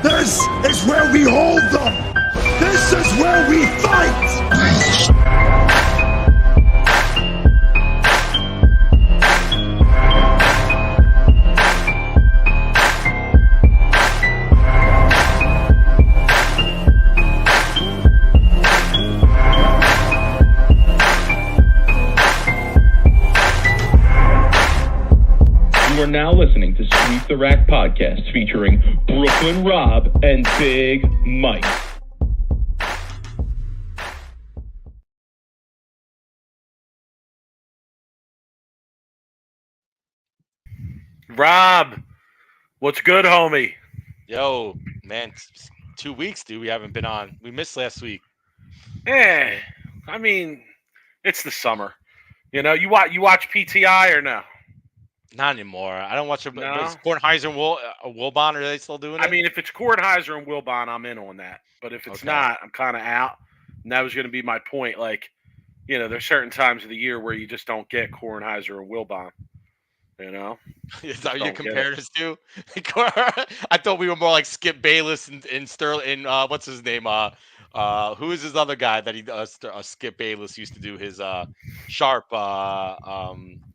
This is where we hold them. This is where we fight. You are now listening to Sweep the Rack podcast featuring Brooklyn Rob and Big Mike. Rob, what's good, homie? Yo, man, 2 weeks, dude. We haven't been on. We missed last week. I mean, it's the summer. You know, you watch PTI or no? Not anymore. I don't watch. No? Is Kornheiser and Wilbon, are they still doing it? I mean, if it's Kornheiser and Wilbon, I'm in on that. But if it's not, I'm kind of out. And that was going to be my point. Like, you know, there's certain times of the year where you just don't get Kornheiser and Wilbon. You know? Is that what you compared us to? I thought we were more like Skip Bayless and Sterling. What's his name? Who is his other guy that he does? Skip Bayless used to do his Sharp.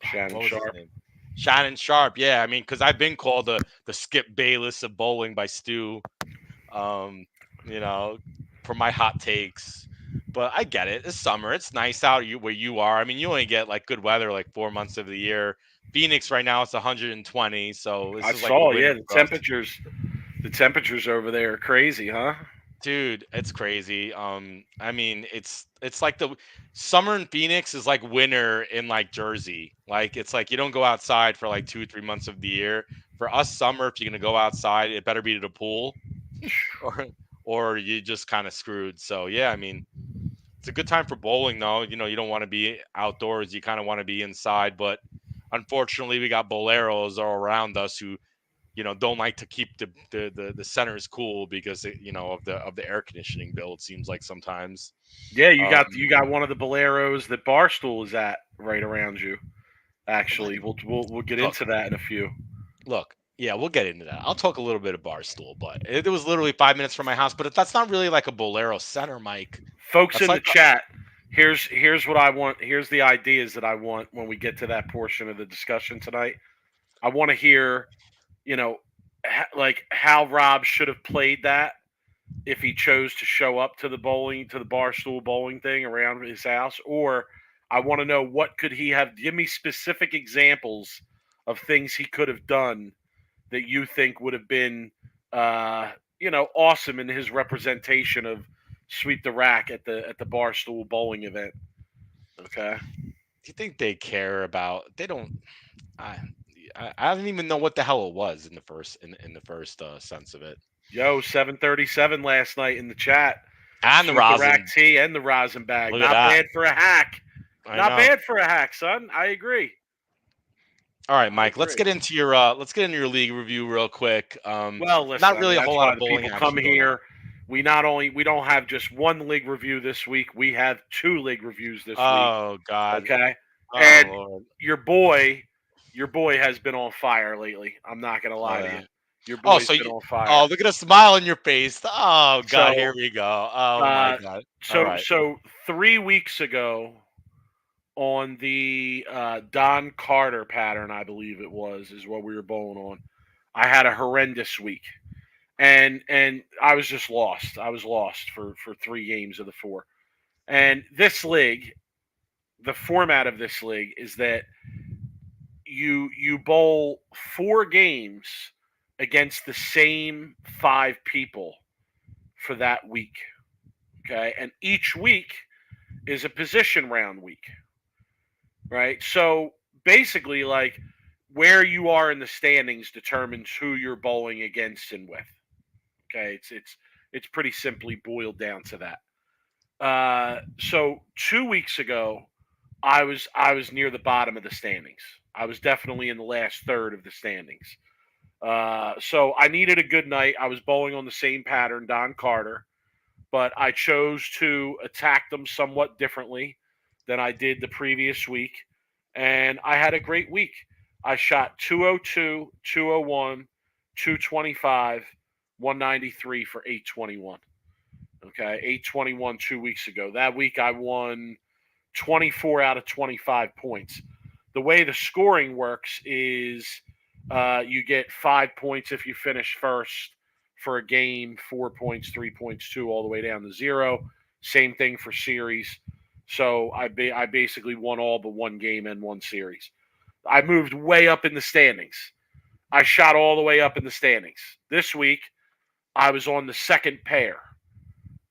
Shannon Sharp. Shannon Sharp. Yeah, I mean, because I've been called the Skip Bayless of bowling by Stu. You know, for my hot takes. But I get it. It's summer. It's nice out where you are. I mean, you only get like good weather like 4 months of the year. Phoenix right now it's 120, so this is saw, like the temperatures over there are crazy, huh? Dude, it's crazy. I mean, it's like the summer in Phoenix is like winter in like Jersey. Like it's like you don't go outside for like 2-3 months of the year. For us, summer, if you're gonna go outside, it better be to the pool, or you just kind of screwed. So yeah, I mean, it's a good time for bowling though. You know, you don't want to be outdoors. You kind of want to be inside, but unfortunately, we got boleros all around us who, you know, don't like to keep the centers cool because you know of the air conditioning bill. It seems like sometimes. Yeah, you got one of the boleros that Barstool is at right around you. Actually, we'll get into that in a few. Look, yeah, we'll get into that. I'll talk a little bit of Barstool, but it was literally 5 minutes from my house. But that's not really like a bolero center, Mike. Folks that's in like the chat. Here's what I want. Here's the ideas that I want when we get to that portion of the discussion tonight. I want to hear, you know, like how Rob should have played that if he chose to show up to the Barstool bowling thing around his house, or I want to know what could he have. Give me specific examples of things he could have done that you think would have been, you know, awesome in his representation of Sweep the Rack at the Barstool bowling event. Okay. Do you think they care about? They don't. I don't even know what the hell it was in the first sense of it. Yo, 737 last night in the chat. And the rosin. Rack tea and the rosin bag. Look Not bad for a hack. Not bad for a hack, son. I agree. All right, Mike. Let's get into your league review real quick. Well, listen, not really a whole lot of bowling people come here. We don't have just one league review this week. We have 2 league reviews this week. Oh God. Okay. Oh, and Lord. your boy has been on fire lately. I'm not gonna lie to you. Your boy's been on fire. Oh, look at a smile on your face. Oh God, here we go. Oh my God. So 3 weeks ago, on the Don Carter pattern, I believe it was, is what we were bowling on. I had a horrendous week, and I was just lost. I was lost for 3 games of the 4. And this league, the format of this league is that you bowl 4 games against the same 5 people for that week. Okay, and each week is a position round week. Right? So basically, like, where you are in the standings determines who you're bowling against and with. Okay, it's pretty simply boiled down to that. So 2 weeks ago, I was near the bottom of the standings. I was definitely in the last third of the standings. So I needed a good night. I was bowling on the same pattern, Don Carter, but I chose to attack them somewhat differently than I did the previous week, and I had a great week. I shot 202, 201, 225 193 for 821. Okay, 821 2 weeks ago. That week I won 24 out of 25 points. The way the scoring works is you get 5 points if you finish first for a game, 4 points, 3 points, 2, all the way down to 0. Same thing for series. So I basically won all but one game and one series. I moved way up in the standings. I shot all the way up in the standings. This week, I was on the second pair,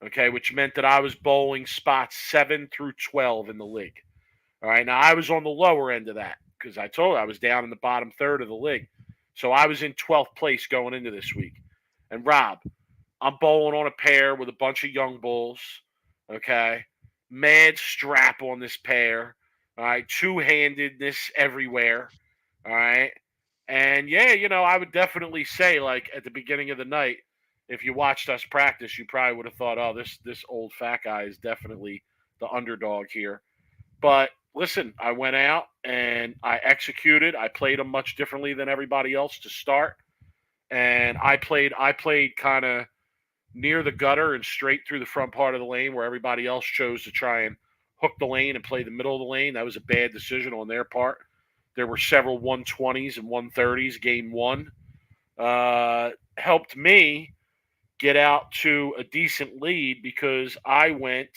okay, which meant that I was bowling spots 7 through 12 in the league. All right, now I was on the lower end of that because I told you I was down in the bottom third of the league. So I was in 12th place going into this week. And Rob, I'm bowling on a pair with a bunch of young bulls, okay? Mad strap on this pair, all right? Two-handedness everywhere, all right? And, yeah, I would definitely say, like, at the beginning of the night, if you watched us practice, you probably would have thought, oh, this old fat guy is definitely the underdog here. But listen, I went out and I executed. I played them much differently than everybody else to start. And I played kind of near the gutter and straight through the front part of the lane where everybody else chose to try and hook the lane and play the middle of the lane. That was a bad decision on their part. There were several 120s and 130s game one. Helped me get out to a decent lead because I went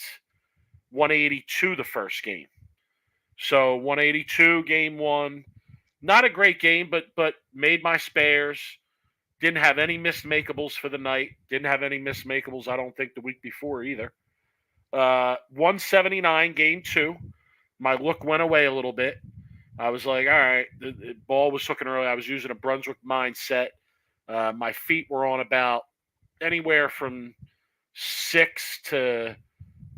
182 the first game. So 182 game one. Not a great game, but made my spares. Didn't have any missed makeables for the night. Didn't have any missed makeables, I don't think, the week before either. 179 game two. My look went away a little bit. I was like, all right, the ball was hooking early. I was using a Brunswick mindset. My feet were on about anywhere from 6 to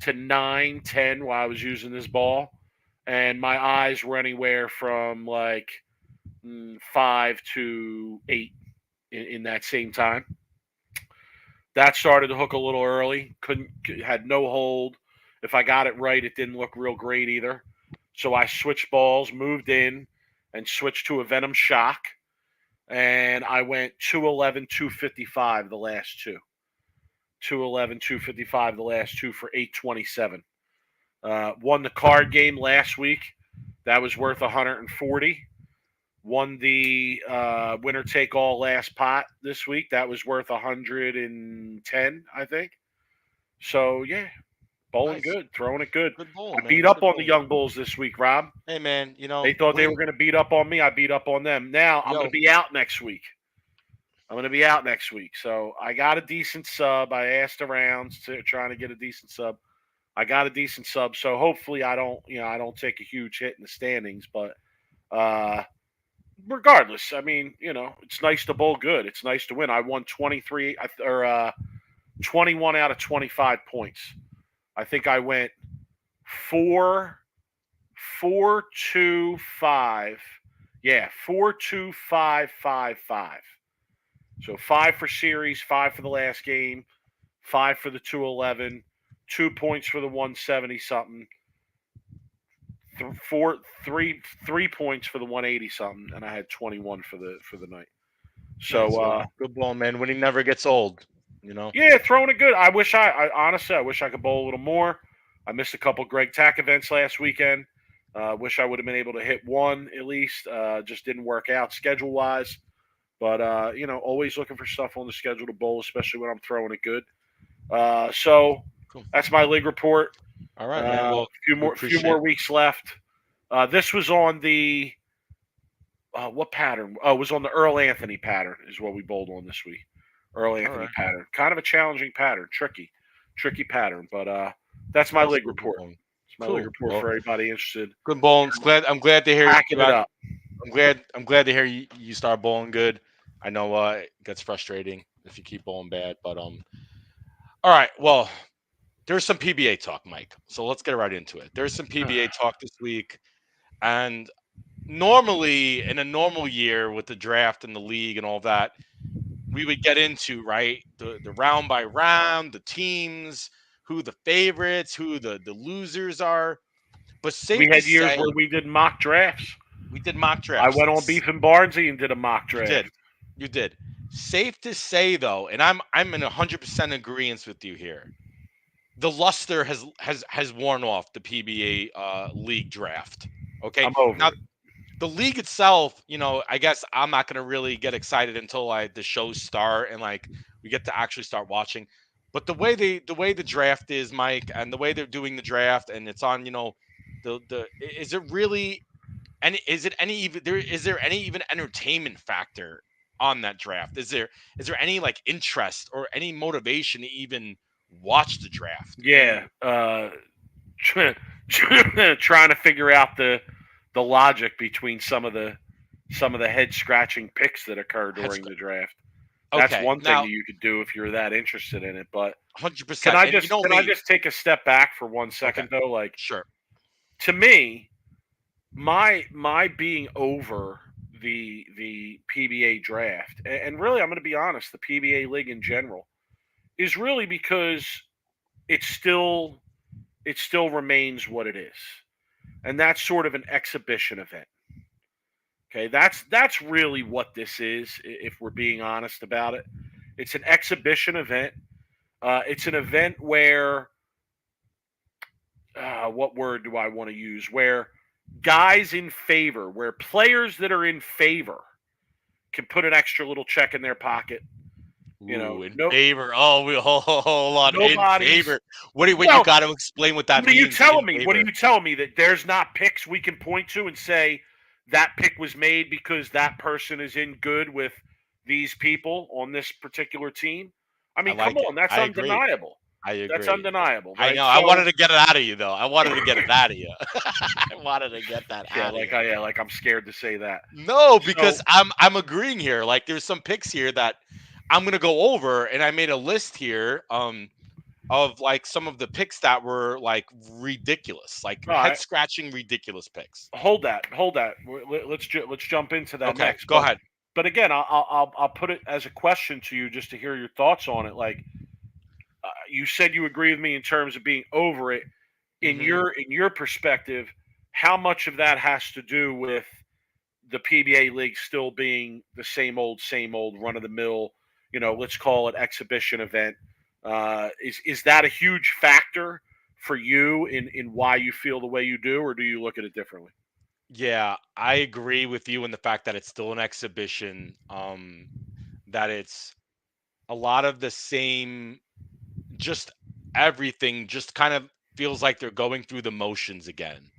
9, 10 while I was using this ball. And my eyes were anywhere from like 5 to 8 in that same time. That started to hook a little early. Had no hold. If I got it right, it didn't look real great either. So I switched balls, moved in, and switched to a Venom Shock. And I went 211, 255 the last two. 211, 255 the last two for 827. Won the card game last week. That was worth 140. Won the winner take all last pot this week. That was worth 110, I think. So yeah, bowling Nice. good, throwing it good. Good bowl, I man. beat up Good on bowl. the young bulls this week, Rob. Hey, man, They thought they were going to beat up on me. I beat up on them. Now I'm going to be out next week. So I got a decent sub. I asked around trying to get a decent sub. I got a decent sub. So hopefully I don't take a huge hit in the standings. But regardless, I mean, it's nice to bowl good. It's nice to win. I won 21 out of 25 points. I think I went 4, 2, 5. Yeah, 4, 2, 5, 5, 5. So 5 for series, 5 for the last game, 5 for the 211, 2 points for the 170 something, 3 points for the 180 something, and I had 21 for the night. So good ball, man. Winning never gets old. Yeah, throwing it good. Honestly, I wish I could bowl a little more. I missed a couple Greg Tack events last weekend. Wish I would have been able to hit one at least. Just didn't work out schedule wise. But always looking for stuff on the schedule to bowl, especially when I'm throwing it good. So cool. That's my league report. All right, man. Well, a few more weeks left. This was on the what pattern? Oh, it was on the Earl Anthony pattern. Is what we bowled on this week. Earl Anthony pattern. Kind of a challenging pattern, tricky pattern. But that's my league report. It's my league report for everybody interested. Good bowling. I'm glad to hear packing it up. I'm glad to hear you start bowling good. I know it gets frustrating if you keep bowling bad, but all right. Well, there's some PBA talk, Mike. So let's get right into it. There's some PBA talk this week, and normally in a normal year with the draft and the league and all that, we would get into the round by round, the teams, who the favorites, who the losers are. But we had years where we did mock drafts. We did mock drafts. I went on Beef and Barnesy and did a mock draft. You did. Safe to say though, and I'm in 100% agreement with you here. The luster has worn off the PBA league draft. Okay, I'm over now it. the league itself, I guess I'm not gonna really get excited until the shows start and like we get to actually start watching. But the way the draft is, Mike, and the way they're doing the draft, and it's on, is it really, and is it any even there is there any even entertainment factor on that draft? Is there any like interest or any motivation to even watch the draft? Yeah, And trying to figure out the logic between some of the head scratching picks that occur head during the draft. That's okay, one thing now that you could do if you're that interested in it. But can 100%. I And you just know can I me. just take a step back for one Okay, second though? Like, sure. to me, my being over the PBA draft, and really I'm going to be honest, the PBA League in general, is really because it still it still remains what it is, and that's sort of an exhibition event. Okay, that's really what this is. If we're being honest about it, it's an exhibition event. It's an event where, what word do I want to use? Where guys in favor, where players that are in favor can put an extra little check in their pocket. Ooh, in No, favor. Oh, hold on. In nobody's. favor. What you Well, got to explain what that what are you means telling in me? What are favor? you telling me, that there's not picks we can point to and say that pick was made because that person is in good with these people on this particular team? I I mean, come like it. on, that's I agree. undeniable. I That's agree. undeniable, I right? know. I So wanted to get it out of you though. I wanted to get it out of you. I wanted to get that yeah, out of you. like I'm scared to say that. No, because So I'm agreeing here. Like there's some picks here that I'm gonna go over, and I made a list here of like some of the picks that were like ridiculous, like all head right, scratching ridiculous picks. hold that. Let's jump into that Okay, next. go ahead. But again, I'll put it as a question to you just to hear your thoughts on it. Like, you said you agree with me in terms of being over it. In Hmm. your perspective, how much of that has to do with the PBA league still being the same old run of the mill, let's call it exhibition event? Is that a huge factor for you in why you feel the way you do, or do you look at it differently? Yeah, I agree with you in the fact that it's still an exhibition. That it's a lot of the same, just everything just kind of feels like they're going through the motions again.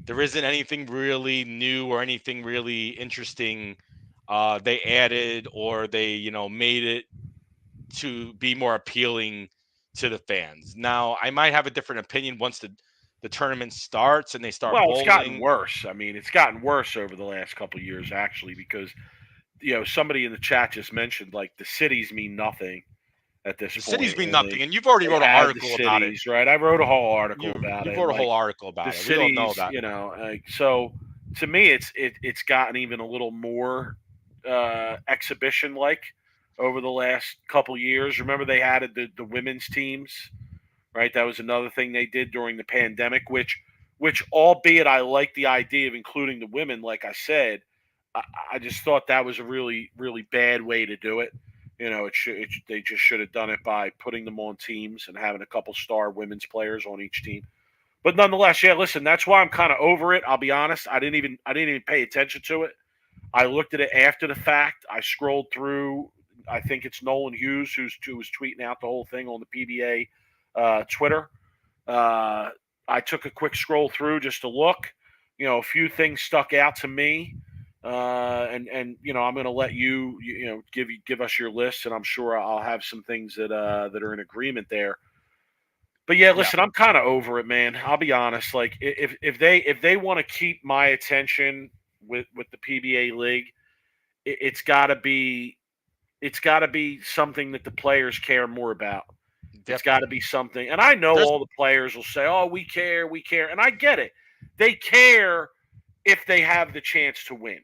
There isn't anything really new or anything really interesting they added or they, made it to be more appealing to the fans. Now, I might have a different opinion once the tournament starts and they start Well, it's gotten bowling. worse. I mean, it's gotten worse over the last couple of years, actually, because somebody in the chat just mentioned like the cities mean nothing at this The point, cities mean and nothing, and you've already they wrote an add the article about it. cities, right? I wrote a whole article You about you've it. wrote a Like, whole article the about it. We all know cities, that. like, so to me, it's gotten even a little more exhibition like over the last couple years. Remember, they added the women's teams, right? That was another thing they did during the pandemic, which albeit I like the idea of including the women, like I said, I, I just thought that was a really really bad way to do it. They just should have done it by putting them on teams and having a couple star women's players on each team. But nonetheless, yeah, listen, that's why I'm kind of over it. I'll be honest. I didn't even pay attention to it. I looked at it after the fact. I scrolled through. I think it's Nolan Hughes who was tweeting out the whole thing on the PBA Twitter. Uh, I took a quick scroll through just to look. A few things stuck out to me, and I'm going to let give us your list, and I'm sure I'll have some things that are in agreement there. But yeah, Yeah. listen, I'm kind of over it, man. I'll be honest. Like, if they want to keep my attention with the PBA league, it's got to be something that the players care more about. It's got to Definitely. be something. And I know There's all the players will say, "Oh, we care," and I get it. They care if they have the chance to win.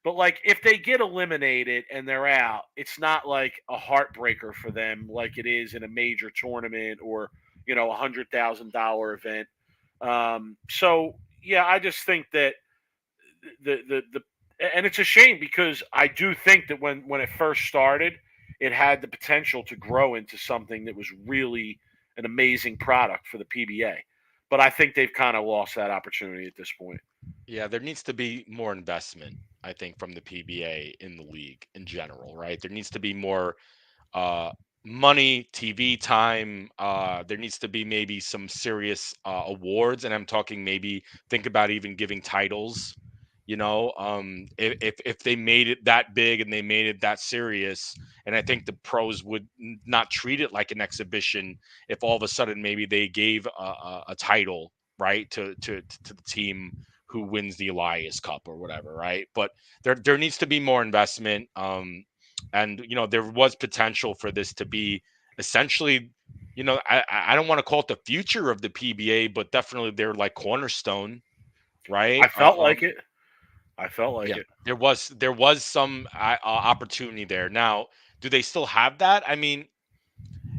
But like, if they get eliminated and they're out, it's not like a heartbreaker for them like it is in a major tournament or $100,000 event. So yeah, I just think that the and it's a shame because I do think that when it first started, it had the potential to grow into something that was really an amazing product for the PBA. But I think they've kind of lost that opportunity at this point. Yeah, there needs to be more investment, I think, from the PBA in the league in general, right? There needs to be more uh, money, TV time. There needs to be maybe some serious awards, and I'm talking maybe think about even giving titles. If they made it that big and they made it that serious, and I think the pros would not treat it like an exhibition if all of a sudden maybe they gave a title right to the team who wins the Elias Cup or whatever, right? But there needs to be more investment. And there was potential for this to be essentially, I don't want to call it the future of the PBA, but definitely they're like cornerstone, right? I felt like it. I felt like Yeah, it. there was some opportunity there. Now, do they still have that? I mean,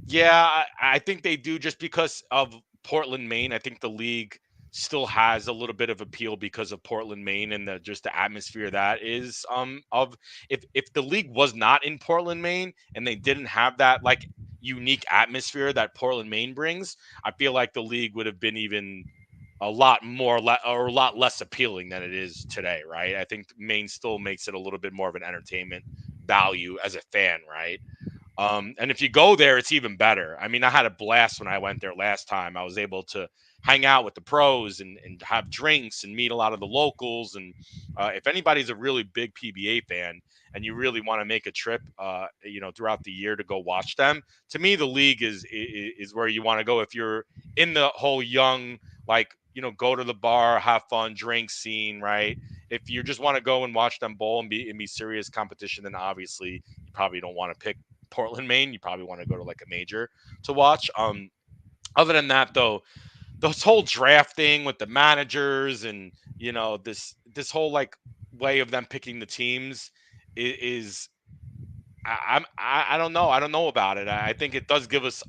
yeah, I think they do just because of Portland, Maine. I think the league still has a little bit of appeal because of Portland, Maine, and just the atmosphere that is of if the league was not in Portland, Maine, and they didn't have that like unique atmosphere that Portland, Maine brings, I feel like the league would have been even a lot more or a lot less appealing than it is today, right? I think Maine still makes it a little bit more of an entertainment value as a fan, right? And if you go there, it's even better. I mean, I had a blast when I went there last time. I was able to hang out with the pros and have drinks and meet a lot of the locals. And if anybody's a really big PBA fan and you really want to make a trip, throughout the year to go watch them, to me, the league is where you want to go if you're in the whole young, like, go to the bar, have fun, drink scene, right? If you just want to go and watch them bowl and be serious competition, then obviously you probably don't want to pick Portland, Maine. You probably want to go to like a major to watch. Other than that, though, this whole draft thing with the managers and this whole like way of them picking the teams is I don't know. I don't know about it. I think it does give us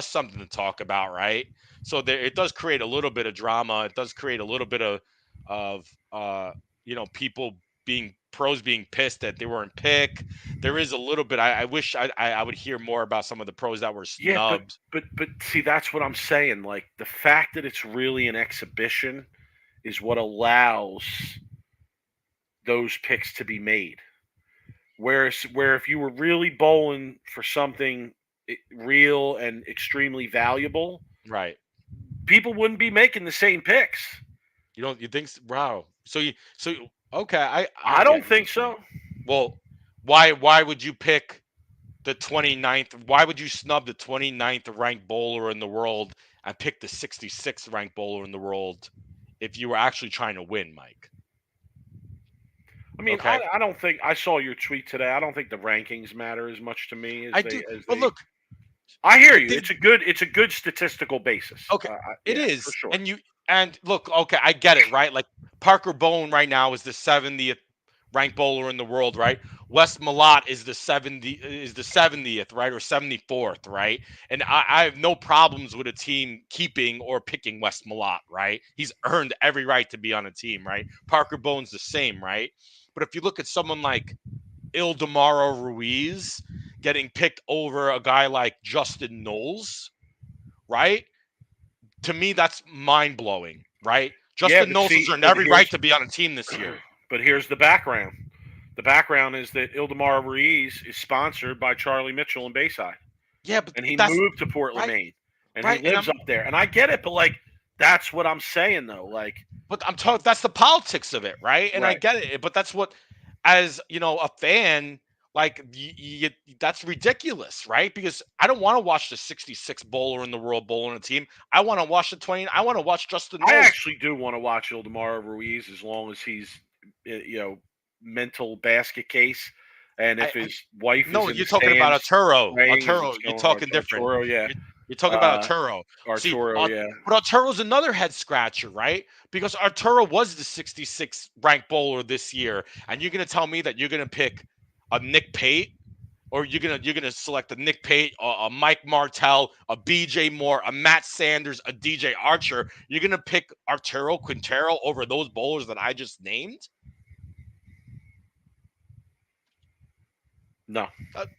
something to talk about, right? So there, it does create a little bit of drama. It does create a little bit of people being pros being pissed that they weren't picked. There is a little bit. I wish I would hear more about some of the pros that were Yeah, but snubbed. but see, that's what I'm saying. Like the fact that it's really an exhibition is what allows those picks to be made. Where if you were really bowling for something real and extremely valuable, Right. people wouldn't be making the same picks. You think wow. Okay, I I get don't what you're think saying. so. Well, why would you pick the 29th? Why would you snub the 29th ranked bowler in the world and pick the 66th ranked bowler in the world if you were actually trying to win, Mike? I mean, Okay. I don't think I saw your tweet today. I don't think the rankings matter as much to me I do. as But they. look, I hear you. they, It's a good statistical basis. okay, it Yeah, for is. sure. And look, okay, I get it, right? Like Parker Bowen right now is the 70th ranked bowler in the world, right? Wes Malott is the 70th, right? Or 74th, right? And I have no problems with a team keeping or picking Wes Malott, right? He's earned every right to be on a team, right? Parker Bowen's the same, right? But if you look at someone like Ildemaro Ruiz getting picked over a guy like Justin Knowles, right? To me, that's mind blowing, right? Yeah, Justin but Knowles has see, earned every right to be on a team this year. but here's the background. The background is that Ildemar Ruiz is sponsored by Charlie Mitchell in Bayside, Yeah, but and he that's moved to Portland, right, Maine, and he right. And lives up there. And I get it, but like that's what I'm saying though. Like, I'm talking. That's the politics of it, right? And I right. get it, but that's what, as a fan, like that's ridiculous, right? Because I don't want to watch the 66 bowler in the world bowling a team. I want to watch the 20. I want to watch Justin I Knowles. actually do want to watch Ildemar Ruiz as long as he's, mental basket case, and if I his wife is No, in the you're talking about stands Arturo. praying as Arturo, it's you're going on. talking different. Arturo, yeah, You're talking about uh, Arturo. See, Arturo, yeah. But Arturo's another head scratcher, right? Because Arturo was the 66th ranked bowler this year, and you're gonna tell me that you're gonna pick a Nick Pate, or you're gonna select a Nick Pate, a Mike Martell, a BJ Moore, a Matt Sanders, a DJ Archer. You're gonna pick Arturo Quintero over those bowlers that I just named? No.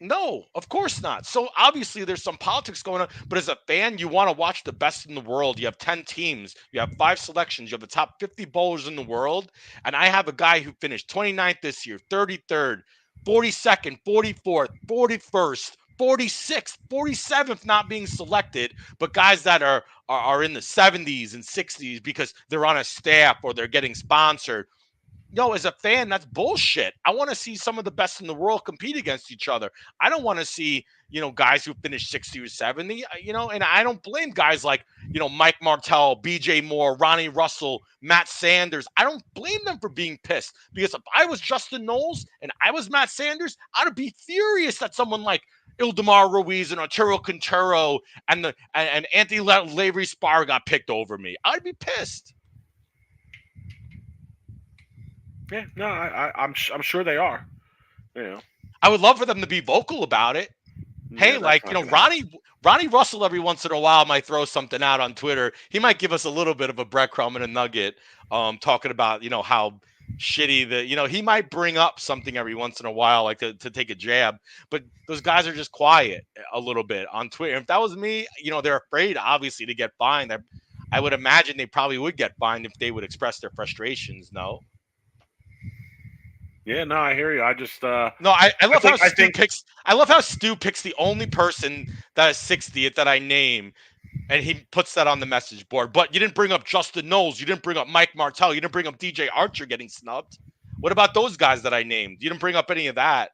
No, of course not. So obviously there's some politics going on, but as a fan, you want to watch the best in the world. You have 10 teams, you have 5 selections, you have the top 50 bowlers in the world. And I have a guy who finished 29th this year, 33rd, 42nd, 44th, 41st, 46th, 47th not being selected, but guys that are in the 70s and 60s because they're on a staff or they're getting sponsored. Yo, as a fan, that's bullshit. I want to see some of the best in the world compete against each other. I don't want to see, guys who finish 60 or 70, and I don't blame guys like, Mike Martell, BJ Moore, Ronnie Russell, Matt Sanders. I don't blame them for being pissed because if I was Justin Knowles and I was Matt Sanders, I'd be furious that someone like Ildemar Ruiz and Arturo Quintero and Anthony Lavery Spar got picked over me. I'd be pissed. Yeah, no, I'm sure they are. I would love for them to be vocal about it. Hey, Yeah, like, Ronnie Russell every once in a while might throw something out on Twitter. He might give us a little bit of a breadcrumb and a nugget, talking about, how shitty he might bring up something every once in a while, like to take a jab. But those guys are just quiet a little bit on Twitter. If that was me, they're afraid, obviously, to get fined. I would imagine they probably would get fined if they would express their frustrations. No. Yeah, no, I hear you. I just No, I love how I Stu think picks. I love how Stu picks the only person that is 60th that I name, and he puts that on the message board. But you didn't bring up Justin Knowles. You didn't bring up Mike Martell. You didn't bring up DJ Archer getting snubbed. What about those guys that I named? You didn't bring up any of that.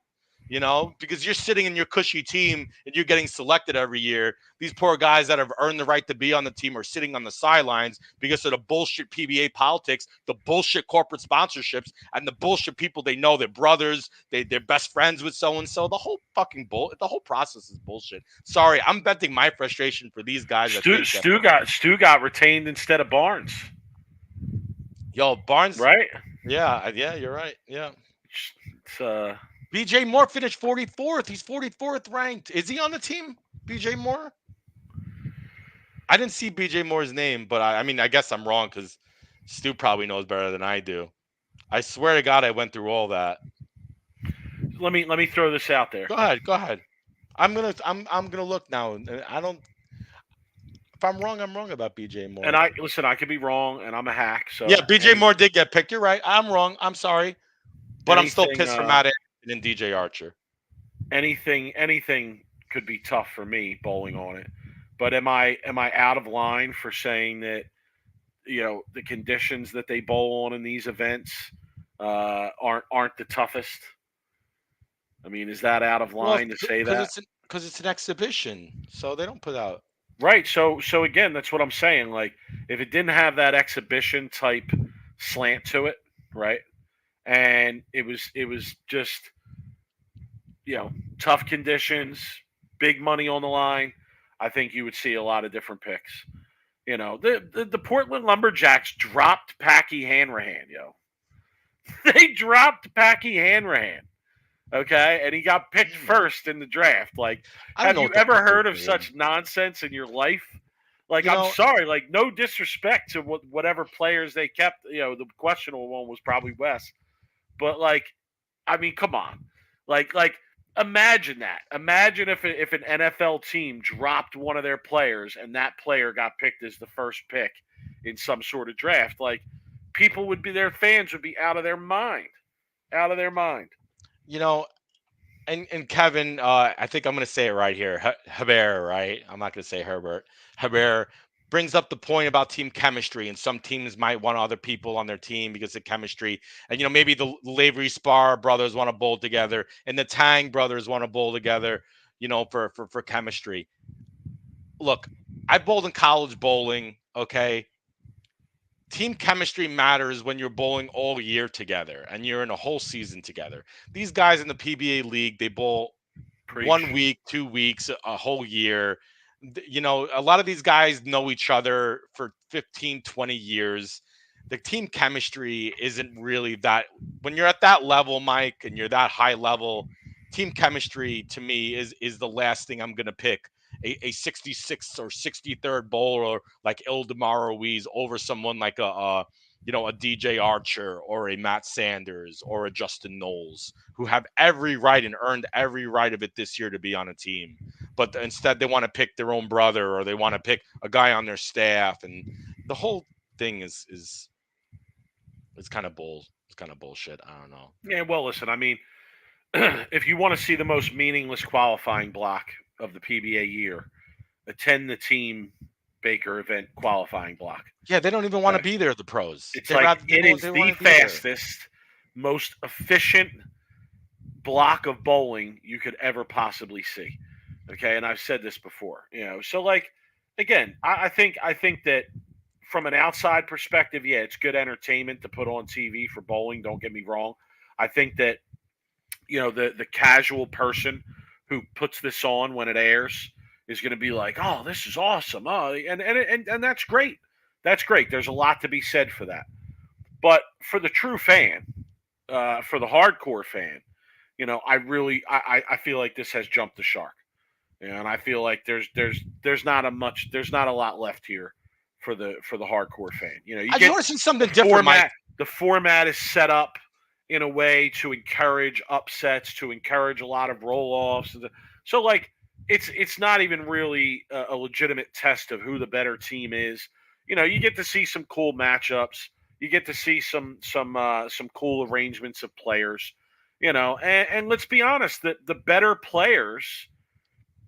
Because you're sitting in your cushy team and you're getting selected every year. These poor guys that have earned the right to be on the team are sitting on the sidelines because of the bullshit PBA politics, the bullshit corporate sponsorships, and the bullshit people they know, their brothers, they're best friends with so-and-so. The whole fucking the whole process is bullshit. Sorry, I'm venting my frustration for these guys. Stu got retained instead of Barnes. Yo, Barnes. Right? Yeah, you're right. Yeah. It's BJ Moore finished 44th. He's 44th ranked. Is he on the team, BJ Moore? I didn't see BJ Moore's name, but I mean, I guess I'm wrong because Stu probably knows better than I do. I swear to God, I went through all that. Let me throw this out there. Go ahead. I'm gonna look now, and I don't. If I'm wrong, I'm wrong about BJ Moore. And I could be wrong, and I'm a hack. So yeah, BJ Moore did get picked. You're right. I'm wrong. I'm sorry, but I'm still pissed for Matt Anderson and DJ Archer. Anything could be tough for me bowling on it. But am I out of line for saying that the conditions that they bowl on in these events aren't the toughest? I mean, is that out of line to say that? Because it's an exhibition, so they don't put out. Right. So again, that's what I'm saying. Like, if it didn't have that exhibition type slant to it, right, and it was just tough conditions, big money on the line, I think you would see a lot of different picks. The Portland Lumberjacks dropped Packy Hanrahan, They dropped Packy Hanrahan. Okay, and he got picked first in the draft. Like, have you ever heard of such nonsense in your life? Like, I'm sorry, like, no disrespect to whatever players they kept. The questionable one was probably Wes, but like, I mean, come on, like, imagine that. Imagine if an NFL team dropped one of their players and that player got picked as the first pick in some sort of draft. Like, their fans would be out of their mind, And Kevin, I think I'm going to say it right here. Haber, right? I'm not going to say Herbert. Haber brings up the point about team chemistry, and some teams might want other people on their team because of chemistry. And, maybe the Lavery Spar brothers want to bowl together, and the Tang brothers want to bowl together, for chemistry. Look, I bowled in college bowling, okay? Team chemistry matters when you're bowling all year together and you're in a whole season together. These guys in the PBA League, they bowl 1 week, 2 weeks, a whole year. A lot of these guys know each other for 15, 20 years. The team chemistry isn't really that. When you're at that level, Mike, and you're that high level, team chemistry to me is the last thing I'm going to pick. A 66th or 63rd bowler like Ildemar Ruiz over someone like a a DJ Archer or a Matt Sanders or a Justin Knowles, who have every right and earned every right of it this year to be on a team. But instead, they want to pick their own brother, or they want to pick a guy on their staff, and the whole thing is kind of It's kind of bullshit. I don't know. Yeah, well, listen, I mean, if you want to see the most meaningless qualifying block of the PBA year, attend the Team Baker event qualifying block. Yeah, they don't even want to Okay. be there. The pros. It's They like rather, it is they the want to be there. fastest, most efficient block of bowling you could ever possibly see. Okay, and I've said this before. So like again, I think that from an outside perspective, yeah, it's good entertainment to put on TV for bowling. Don't get me wrong. I think that the casual person who puts this on when it airs is going to be like, oh, this is awesome. Oh, and that's great. That's great. There's a lot to be said for that. But for the true fan, for the hardcore fan, I feel like this has jumped the shark. And I feel like there's not a lot left here for the hardcore fan. You I just want to see something different, Mike. The format is set up in a way to encourage upsets, to encourage a lot of roll-offs. So like it's not even really a legitimate test of who the better team is. You get to see some cool matchups. You get to see some cool arrangements of players. And let's be honest, the better players,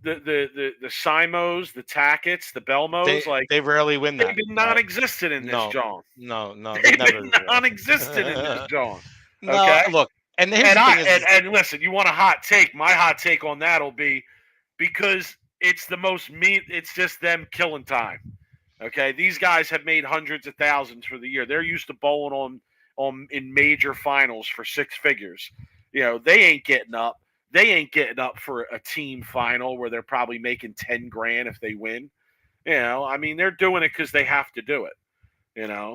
the Simos, the Tackets, the Belmos, they rarely win that. They've been non-existent in this, John. No, They've been non-existent in this, John. No, Okay? look, and here's the thing is, and listen, you want a hot take? My hot take on that will be because it's the most it's just them killing time. Okay, these guys have made hundreds of thousands for the year. They're used to bowling on in major finals for six figures. They ain't getting up. They ain't getting up for a team final where they're probably making 10 grand if they win. I mean, they're doing it because they have to do it.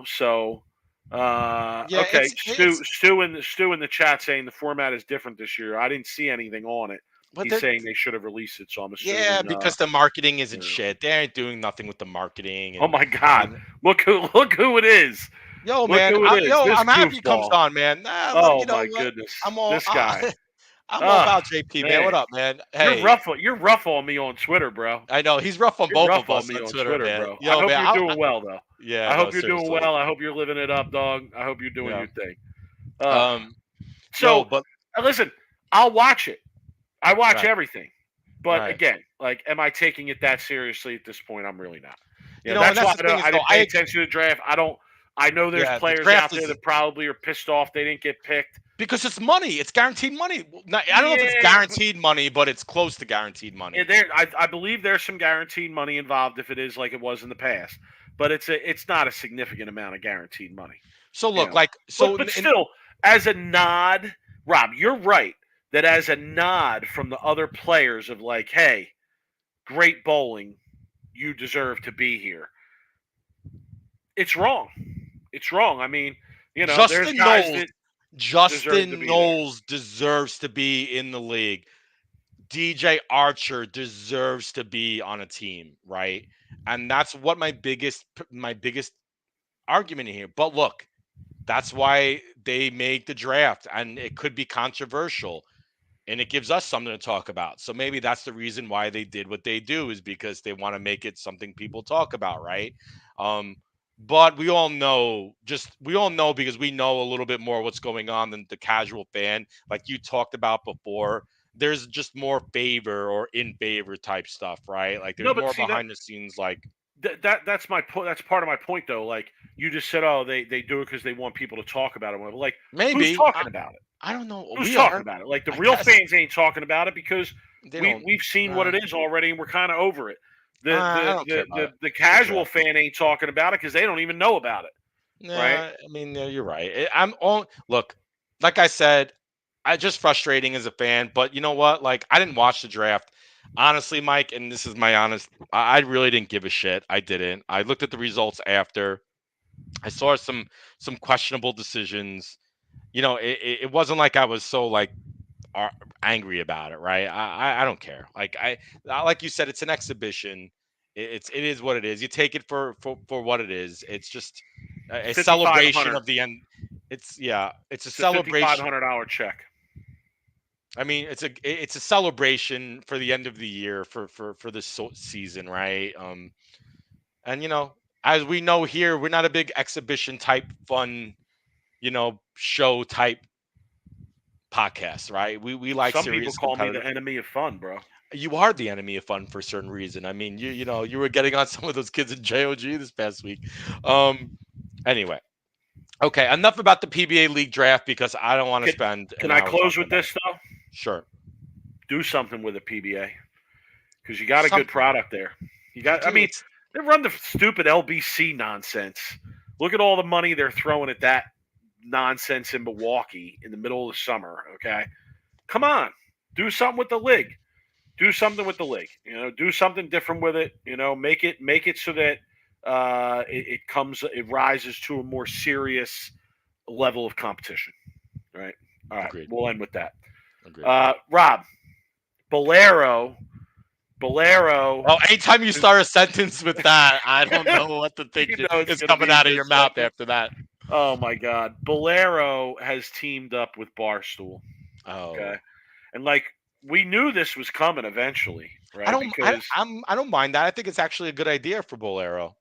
So okay. Stu in the chat saying the format is different this year. I didn't see anything on it. He's saying they should have released it, so I'm assuming. Yeah, because the marketing isn't shit. They ain't doing nothing with the marketing. Oh my God! Look who it is. Yo, man, I'm happy he comes on, man. My goodness, this guy. I'm all about JP, man. What up, man? Hey, you're rough on me on Twitter, bro. I know he's rough on both of us on Twitter, man. Bro. Yo, I hope you're doing well, though. Yeah, I hope you're doing well. I hope you're living it up, dog. I hope you're doing your thing. Listen, I'll watch it. I watch everything, but again, like, am I taking it that seriously at this point? I'm really not. That's why I didn't pay attention to the draft. I know there's players out there that probably are pissed off they didn't get picked. Because it's money. It's guaranteed money. I don't know if it's guaranteed money, but it's close to guaranteed money. I believe there's some guaranteed money involved if it is like it was in the past. But it's not a significant amount of guaranteed money. So look, but still, as a nod, Rob, you're right. That as a nod from the other players of like, hey, great bowling, you deserve to be here. It's wrong. It's wrong. I mean, there's guys that Justin Knowles deserves to be in the league. DJ Archer deserves to be on a team, right? And that's what my biggest argument here. But look, that's why they make the draft, and it could be controversial, and it gives us something to talk about. So maybe that's the reason why they did what they do, is because they want to make it something people talk about, right? But we all know because we know a little bit more what's going on than the casual fan. Like you talked about before, there's just more favor or in favor type stuff, right? Like there's more behind the scenes. Like that's my point. That's part of my point, though. Like you just said, oh, they do it because they want people to talk about it. Like maybe who's talking about it? I don't know. Who's talking about it? Like the real fans ain't talking about it because we've seen what it is already, and we're kind of over it. The casual fan ain't talking about it because they don't even know about it. Right? I mean, you're right. Look, like I said, I just frustrating as a fan. But you know what? Like I didn't watch the draft. Honestly, Mike, and this is my honest, I really didn't give a shit. I didn't. I looked at the results after. I saw some questionable decisions. It wasn't like I was so like angry about it, right? I don't care. Like you said, it's an exhibition. It is what it is. You take it for what it is. It's just a 5,500. celebration of the end. It's a celebration. $5,500 check. I mean, it's a celebration for the end of the year for this season, right? And as we know here, we're not a big exhibition type fun, show type podcast, right? We like Some people serious call me competitive. the enemy of fun, bro. You are the enemy of fun for a certain reason. I mean, you were getting on some of those kids in JOG this past week. Anyway, okay, enough about the PBA League draft because I don't want to spend. Can I close with this though? Sure. Do something with a PBA because you got a good product there. You got. I mean, they run the stupid LBC nonsense. Look at all the money they're throwing at that nonsense in Milwaukee in the middle of the summer. Okay, come on, do something with the league. Do something with the league. Do something different with it. Make it so that it rises to a more serious level of competition. Right. All right. Agreed. We'll end with that. Agreed. Rob, Bolero. Well, anytime you start a sentence with that, I don't know what to think is coming out of your mouth after that. Oh my God. Bolero has teamed up with Barstool. Oh. Okay. And we knew this was coming eventually, right? I don't mind that. I think it's actually a good idea for Bolero.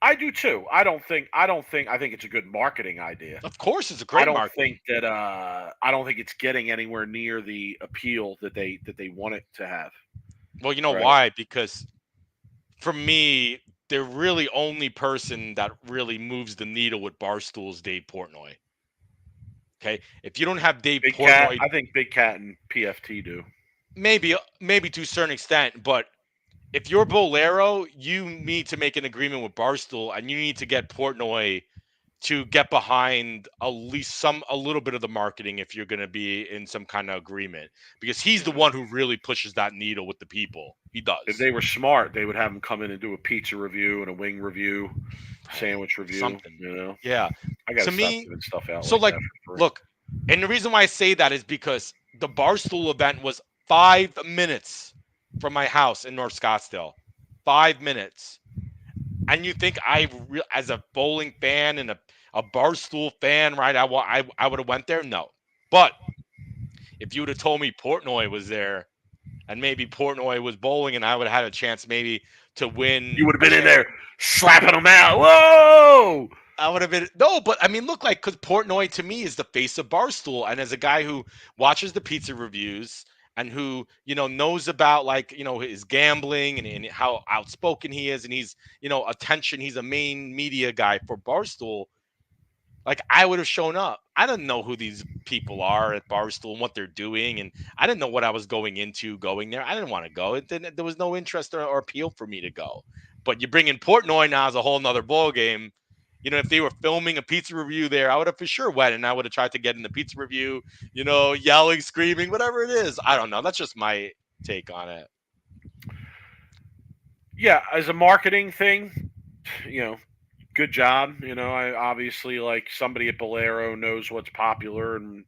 I do too. I think it's a good marketing idea. Of course, it's a great marketing. I don't think it's getting anywhere near the appeal that they want it to have. Well, you know why? Because for me, the really only person that really moves the needle with Barstool is Dave Portnoy. Okay, if you don't have Dave Portnoy, I think Big Cat and PFT do. Maybe to a certain extent, but if you're Bolero, you need to make an agreement with Barstool, and you need to get Portnoy to get behind at least a little bit of the marketing if you're going to be in some kind of agreement, because he's the one who really pushes that needle with the people. He does. If they were smart, they would have him come in and do a pizza review and a wing review, sandwich review. Something. Yeah. I got to stop giving stuff out. So look, and the reason why I say that is because the Barstool event was 5 minutes from my house in North Scottsdale. 5 minutes. And you think as a bowling fan and a Barstool fan, right, I would have went there? No. But if you would have told me Portnoy was there and maybe Portnoy was bowling and I would have had a chance maybe to win. You would have been in there slapping them out. Whoa! I would have been – no, but I mean, look, because Portnoy to me is the face of Barstool. And as a guy who watches the pizza reviews – and who, knows about his gambling and how outspoken he is. And he's, attention. He's a main media guy for Barstool. I would have shown up. I didn't know who these people are at Barstool and what they're doing. And I didn't know what I was going there. I didn't want to go. There was no interest or appeal for me to go. But you bring in Portnoy now as a whole nother ball game. If they were filming a pizza review there, I would have for sure went and I would have tried to get in the pizza review, yelling, screaming, whatever it is. I don't know. That's just my take on it. Yeah, as a marketing thing, good job. I obviously somebody at Bolero knows what's popular and,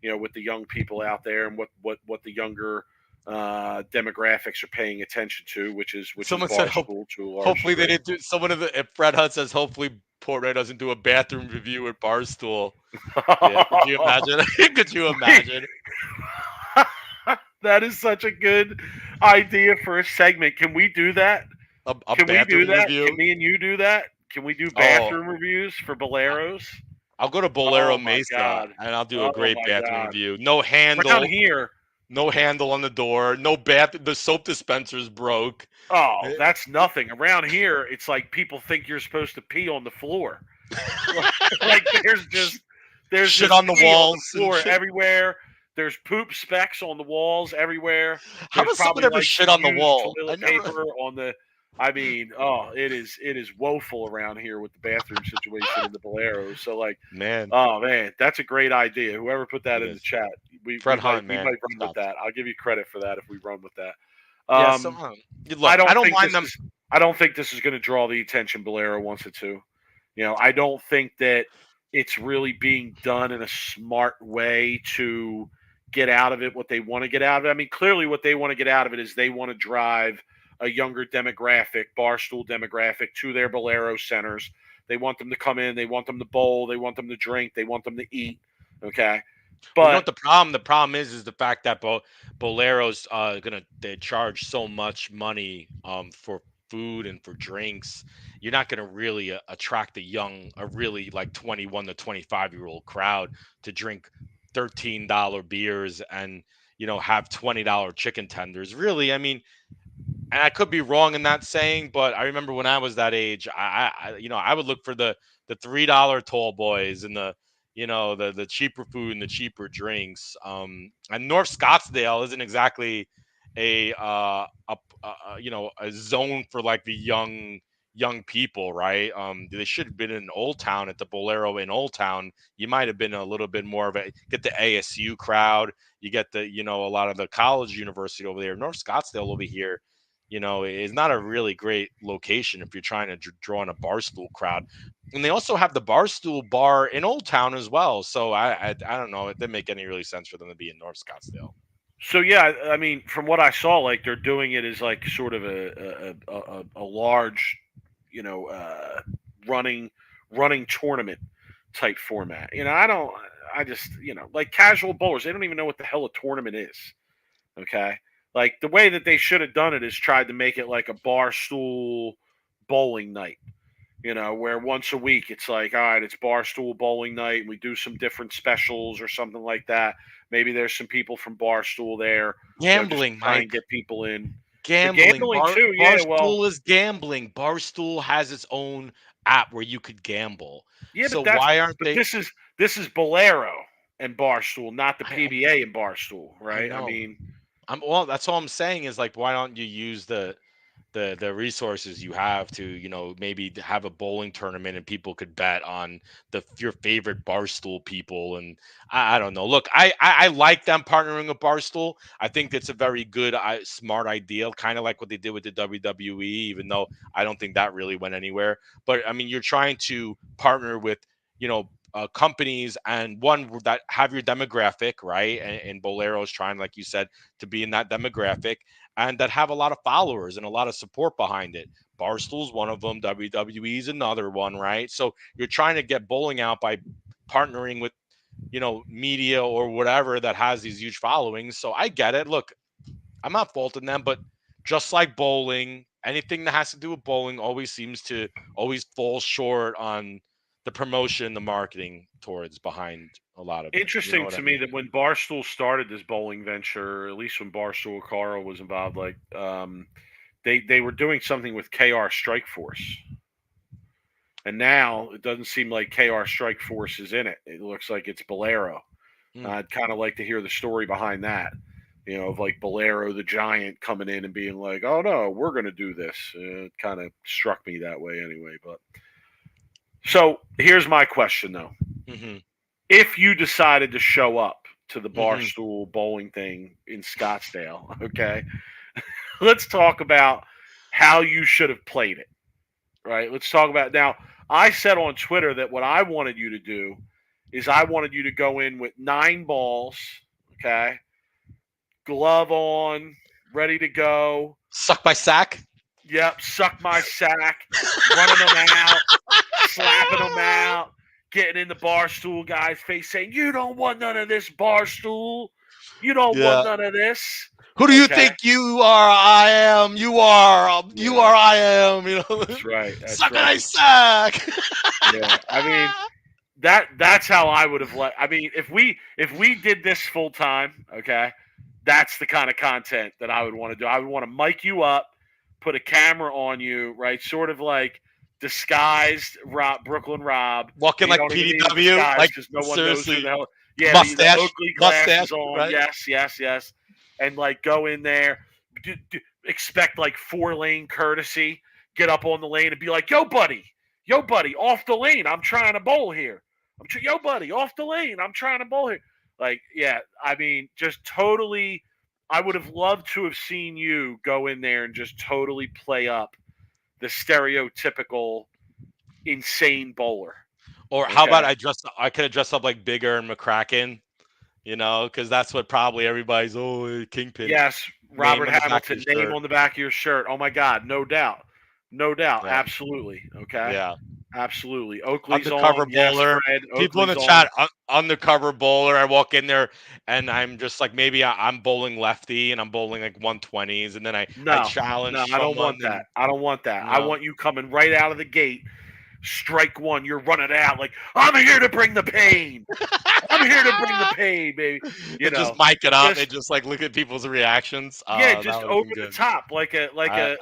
with the young people out there and what the younger demographics are paying attention to, which someone is said hopefully they didn't do. If Fred Hunt says hopefully Portnoy doesn't do a bathroom review at Barstool. Yeah, could you imagine? Could you imagine? That is such a good idea for a segment. Can we do that? Can we do that? Review? Can me and you do that? Can we do bathroom reviews for Boleros? I'll go to Bolero Mesa and I'll do a great bathroom review. No handle. We're down here. No handle on the door. No the soap dispenser's broke. Oh, that's nothing. Around here, it's like people think you're supposed to pee on the floor. there's shit on the walls, on the floor everywhere. There's poop specks on the walls everywhere. How does someone ever shit on the wall? Toilet paper on the. I mean, it is woeful around here with the bathroom situation in the Bolero. So man, that's a great idea. Whoever put that in the chat, Fred Hunt, we might run with that. I'll give you credit for that if we run with that. Look, I don't mind them. I don't think this is going to draw the attention Bolero wants it to. I don't think that it's really being done in a smart way to get out of it what they want to get out of it. I mean, clearly what they want to get out of it is they want to drive a younger demographic, Barstool demographic, to their Bolero centers They want them to come in. They want them to bowl. They want them to drink. They want them to eat. Okay. Well, you know what But the problem? The problem is the fact that Bolero's they charge so much money for food and for drinks. You're not gonna really attract a really like 21 to 25-year-old crowd to drink $13 beers and have $20 chicken tenders. Really, I mean, and I could be wrong in that saying, but I remember when I was that age, I would look for the $3 tall boys and the cheaper food and the cheaper drinks. And North Scottsdale isn't exactly a zone for like the young people, right? They should have been in Old Town at the Bolero in Old Town. You might have been a little bit more of get the ASU crowd. You get a lot of the college university over there. North Scottsdale over here is not a really great location if you're trying to draw in a Barstool crowd. And they also have the Barstool bar in Old Town as well. So I don't know. It didn't make any really sense for them to be in North Scottsdale. so yeah, I mean, from what I saw, like they're doing it as like sort of a large, you know, running tournament type format. I just like casual bowlers, they don't even know what the hell a tournament is. Okay. Like the way that they should have done it is tried to make it like a bar stool bowling night, where once a week it's like, all right, it's Barstool bowling night. And we do some different specials or something like that. Maybe there's some people from Barstool there. Just Gambling, try and Mike. get people in. The Gambling. gambling too, yeah. Well, Barstool is gambling. Barstool has its own app where you could gamble. yeah, So why aren't they? this is Bolero and Barstool, not the I, PBA and Barstool, I right? I know. mean, That's all I'm saying is like, why don't you use the resources you have to maybe have a bowling tournament and people could bet on your favorite Barstool people. And I don't know, look, I like them partnering with Barstool. I think it's a very good smart idea, kind of like what they did with the WWE, even though I don't think that really went anywhere. But I mean, you're trying to partner with companies and one that have your demographic, right? And Bolero is trying, like you said, to be in that demographic and that have a lot of followers and a lot of support behind it. Barstool's one of them. WWE's another one, right? So you're trying to get bowling out by partnering with, media or whatever that has these huge followings. So I get it. Look, I'm not faulting them, but just like bowling, anything that has to do with bowling always fall short on the promotion, the marketing towards behind a lot of it. You know interesting what to I me mean? that when Barstool started this bowling venture, at least when Barstool Carl was involved, like they were doing something with KR Strike Force. And now it doesn't seem like KR Strike Force is in it. It looks like it's Bolero. Mm. I'd kind of like to hear the story behind that, of like Bolero the Giant coming in and being like, oh no, we're going to do this. It kind of struck me that way anyway. But so here's my question though. Hmm. If you decided to show up to the Hmm. Barstool bowling thing in Scottsdale, okay, let's talk about how you should have played it, right? Let's talk about now. I said on Twitter that what I wanted you to do is I wanted you to go in with 9 balls, okay, glove on, ready to go. Suck my sack. Yep, suck my sack, running them out, slapping them out, getting in the Barstool guy's face saying, you don't want none of this, Barstool. You don't want Yeah. none of this. Who do you Okay. think you are? I am. You are. You Yeah, are. I am. that's right. That's Suck my right. sack. Yeah. I mean, that's how I would have I mean, if we did this full time, okay, that's the kind of content that I would want to do. I would want to mic you up, put a camera on you, right? Sort of like disguised Brooklyn Rob. Walking You like don't even need a PDW. disguise Like because no one knows who seriously. the hell. Yeah, the Mustache. Oakley glasses Mustache. on. Right. Yes. And like go in there, expect like 4-lane courtesy. Get up on the lane and be like, yo, buddy, off the lane. I'm trying to bowl here. Yo, buddy, off the lane. I'm trying to bowl here. Like, yeah, I mean, just totally. I would have loved to have seen you go in there and just totally play up the stereotypical insane bowler. Or how about Okay. I could have dressed up like Bigger and McCracken, because that's what probably everybody's Kingpin Yes, name Robert on the back of Hamilton, your name shirt. on the back of your shirt. Oh my God, no doubt, Yeah. absolutely. Okay, Yeah. Absolutely. Oakley's Undercover on. Yes, bowler. Fred. People in the Oakley's chat, on. undercover bowler. I walk in there and I'm just like, maybe I'm bowling lefty and I'm bowling like 120s, and then I No, challenge I don't someone want and that. I don't want that. I no, want you coming right out of the gate. Strike one. You're running out like, I'm here to bring the pain. I'm here to bring the pain, baby. You and just know, mic it up and just just like look at people's reactions. yeah, That just would have over been the good. top, I, like a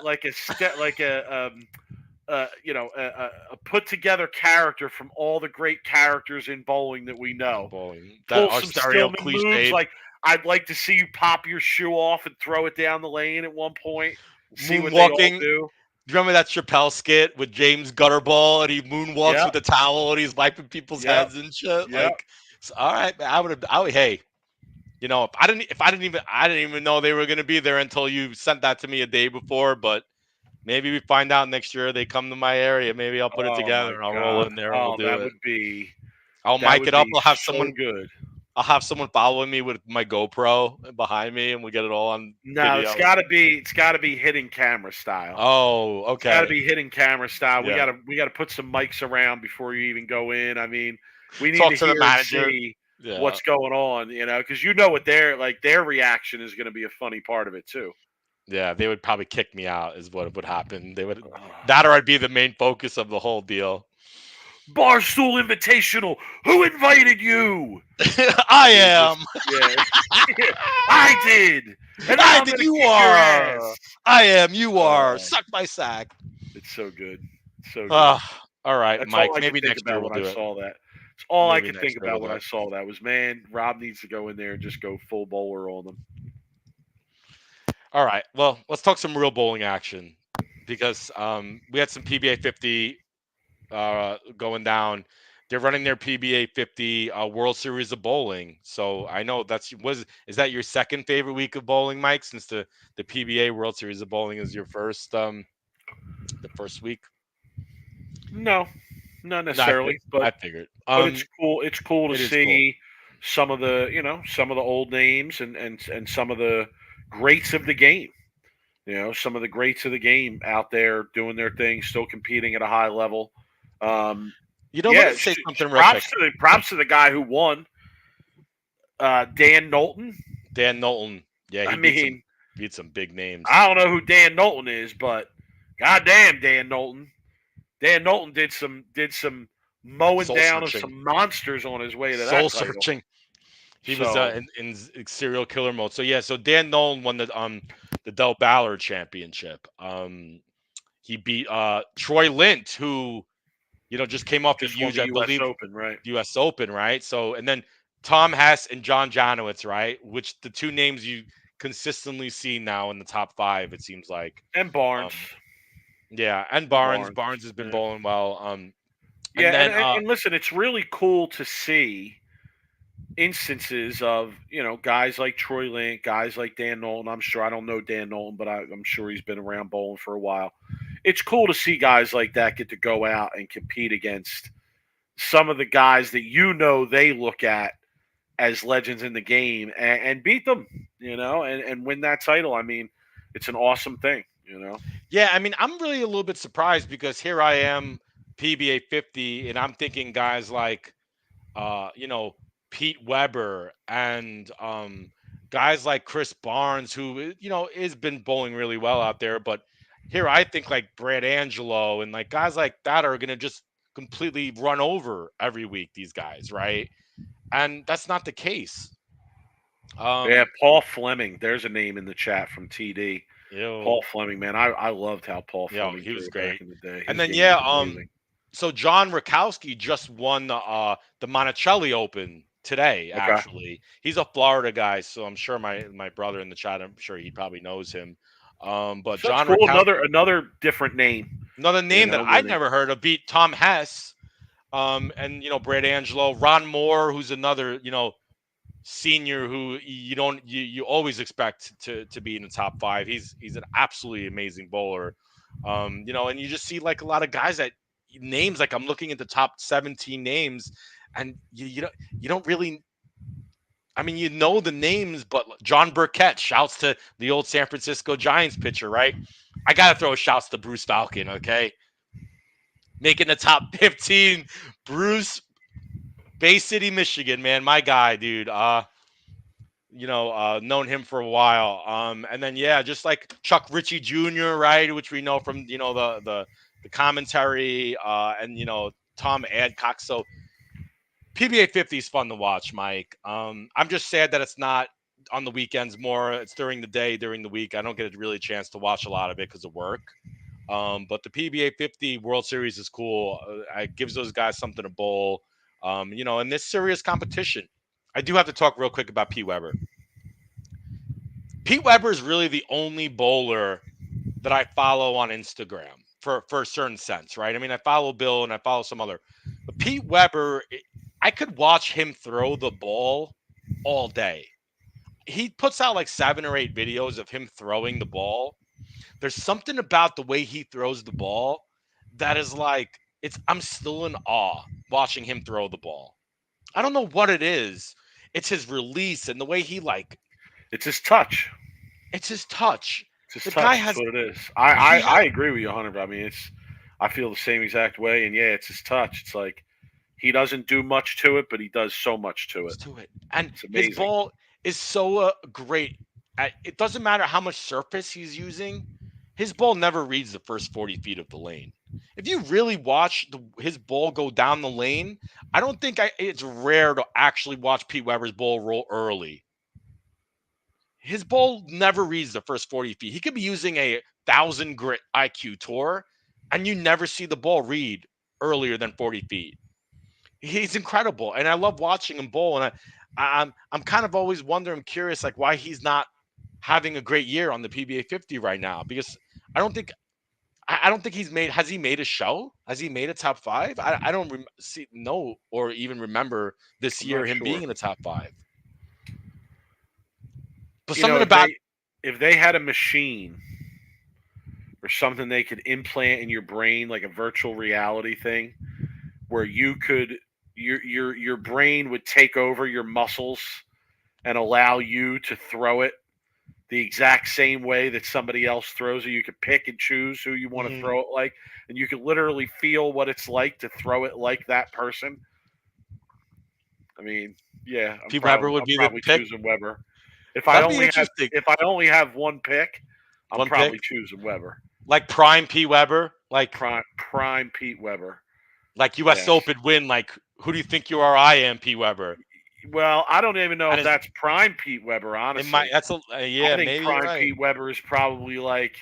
a put together character from all the great characters in bowling that we know. bowling that Pull are some stereo Stillman moves. cliched. Like I'd like to see you pop your shoe off and throw it down the lane at one point. See what they all Moonwalking. do. Do you remember that Chappelle skit with James Gutterball and he moonwalks Yep, with a towel and he's wiping people's yep, heads and shit? yep. Like, so, all right, man, I would, hey, I didn't even know they were gonna be there until you sent that to me a day before. But maybe we find out next year they come to my area. Maybe I'll put it Oh my together and I'll roll God. in there and we'll Oh, do it. I'll that mic would it up. be so good. I'll have someone following me with my GoPro behind me, and we get it all on No, video. it's gotta be hidden camera style. Oh, It's gotta okay. be hidden camera style. Yeah. We gotta put some mics around before you even go in. I mean, we need Talk to to the hear and manager. see Yeah. what's going on, because you know what their reaction is gonna be a funny part of it too. Yeah, they would probably kick me out is what would happen. They would Ugh. that or I'd be the main focus of the whole deal. Barstool Invitational. Who invited you? I You am. just yeah. I did. And now I I'm think gonna you kick your are. ass. I am. You are. Oh, Suck my sack. it's so good. It's so good. All right, That's all Mike. I could Maybe think next year about we'll when I do it. saw that. It's all I Maybe could think next year we'll about when do I it. saw that was, man, Rob needs to go in there and just go full bowler on them. All right. Well, let's talk some real bowling action because we had some PBA 50 going down. They're running their PBA 50 World Series of Bowling. So I know is that your second favorite week of bowling, Mike? Since the PBA World Series of Bowling is your first the first week. No, not No, necessarily, I figured. but it's cool. It's cool to It is cool. see some of the some of the old names and some of the greats of the game. Some of the greats of the game out there doing their thing, still competing at a high level. Um, Let yeah, me say something real quick. props to the guy who won, Dan Knowlton. Dan Knowlton. Yeah, I he mean, beat some big names. I don't know who Dan Knowlton is, but goddamn, Dan Knowlton. Dan Knowlton did some mowing Soul down of searching. some monsters on his way to Soul that title. searching. He was So in serial killer mode. So yeah, so Dan Nolan won the Del Ballard Championship. He beat Troy Lint, who just came off a just won huge, the I U.S. believe, Open, right? U.S. Open, right? So and then Tom Hess and John Janowitz, right? Which the two names you consistently see now in the top 5. It seems like. And Barnes. Yeah, and Barnes. Barnes. Barnes has been Yeah. bowling well. Yeah, And then and listen, it's really cool to see instances of guys like Troy Link, guys like Dan Nolan. I'm sure I don't know Dan Nolan, but I'm sure he's been around bowling for a while. It's cool to see guys like that get to go out and compete against some of the guys that they look at as legends in the game and beat them, and win that title. I mean, it's an awesome thing. Yeah, I mean, I'm really a little bit surprised because here I am, PBA 50, and I'm thinking guys like, Pete Weber and guys like Chris Barnes, who has been bowling really well out there. But here I think like Brad Angelo and like guys like that are gonna just completely run over every week. These guys, right? And that's not the case. Yeah, Paul Fleming. There's a name in the chat from TD. Paul Fleming, man, I loved how Paul Fleming he was threw it back great. in the day. And His then game was amazing. so John Rakowski just won the Monticelli Open today. Okay. Actually, he's a Florida guy, so I'm sure my brother in the chat, I'm sure he probably knows him. But So John that's cool. Rakowski, Another different name. another name that I'd never heard of, beat Tom Hess, and Brad Angelo, Ron Moore, who's another senior who you always expect to be in the top 5. He's an absolutely amazing bowler. And you just see like a lot of guys that names, like I'm looking at the top 17 names and you don't really, I mean, the names, but John Burkett, shouts to the old San Francisco Giants pitcher, right? I got to throw a shouts to Bruce Falcon. Okay. making the top 15. Bruce, Bay City, Michigan, man, my guy, dude. Known him for a while. And then yeah, just like Chuck Ritchie Jr., right, which we know from the commentary, and Tom Adcock. So PBA 50 is fun to watch, Mike. I'm just sad that it's not on the weekends more. It's during the day, during the week. I don't get a really chance to watch a lot of it because of work. But the PBA 50 World Series is cool. It gives those guys something to bowl. And this serious competition. I do have to talk real quick about Pete Weber. Pete Weber is really the only bowler that I follow on Instagram for a certain sense, right? I mean, I follow Bill and I follow some other, but Pete Weber, I could watch him throw the ball all day. He puts out like 7 or 8 videos of him throwing the ball. There's something about the way he throws the ball that is like, I'm still in awe watching him throw the ball. I don't know what it is. It's his release and the way he it's his touch. It's his touch. It's his The touch. guy That's has. what it is. I agree with you 100. I mean, I feel the same exact way. And yeah, it's his touch. It's like he doesn't do much to it, but he does so much to it. And it's amazing. His ball is so great. It doesn't matter how much surface he's using. His ball never reads the first 40 feet of the lane. If you really watch his ball go down the lane, I don't think it's rare to actually watch Pete Weber's ball roll early. His ball never reads the first 40 feet. He could be using a 1,000 grit IQ tour, and you never see the ball read earlier than 40 feet. He's incredible, and I love watching him bowl. And I'm kind of always curious, like why he's not having a great year on the PBA 50 right now. Because I don't think has he made a show? Has he made a top 5? I don't know or even remember this year him being in the top 5. But something about if they had a machine or something they could implant in your brain, like a virtual reality thing, where you could your brain would take over your muscles and allow you to throw it the exact same way that somebody else throws it. You could pick and choose who you want to throw it like, and you could literally feel what it's like to throw it like that person. I mean, yeah, Weber would be the pick. Choosing Weber. If I only have one pick, I'm probably choosing Weber. Like prime Pete Weber, like prime Pete Weber. Like U.S. Open win, like who do you think you are? I am Pete Weber. Well, I don't even know if that's prime Pete Weber, honestly. I think maybe prime Pete Weber is probably like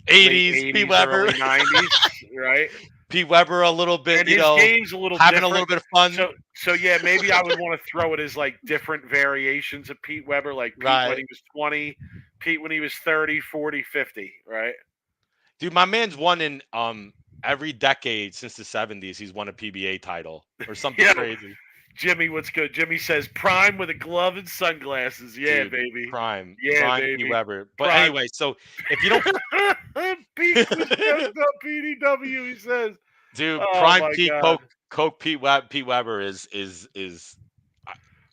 80s Pete Weber, early 90s, right? Pete Weber a little bit, and his game's a little having different. A little bit of fun. So yeah, maybe I would want to throw it as like different variations of Pete Weber, like Pete when he was 20, Pete when he was 30, 40, 50, right? Dude, my man's won in every decade since the 70s. He's won a PBA title or something crazy. Jimmy, what's good? Jimmy says prime with a glove and sunglasses. Yeah, dude, baby. Prime. Yeah, prime baby. Pete Weber. But anyway, so if you don't Pete was just up PDW, he says. Dude, prime Pete Coke Pete Weber is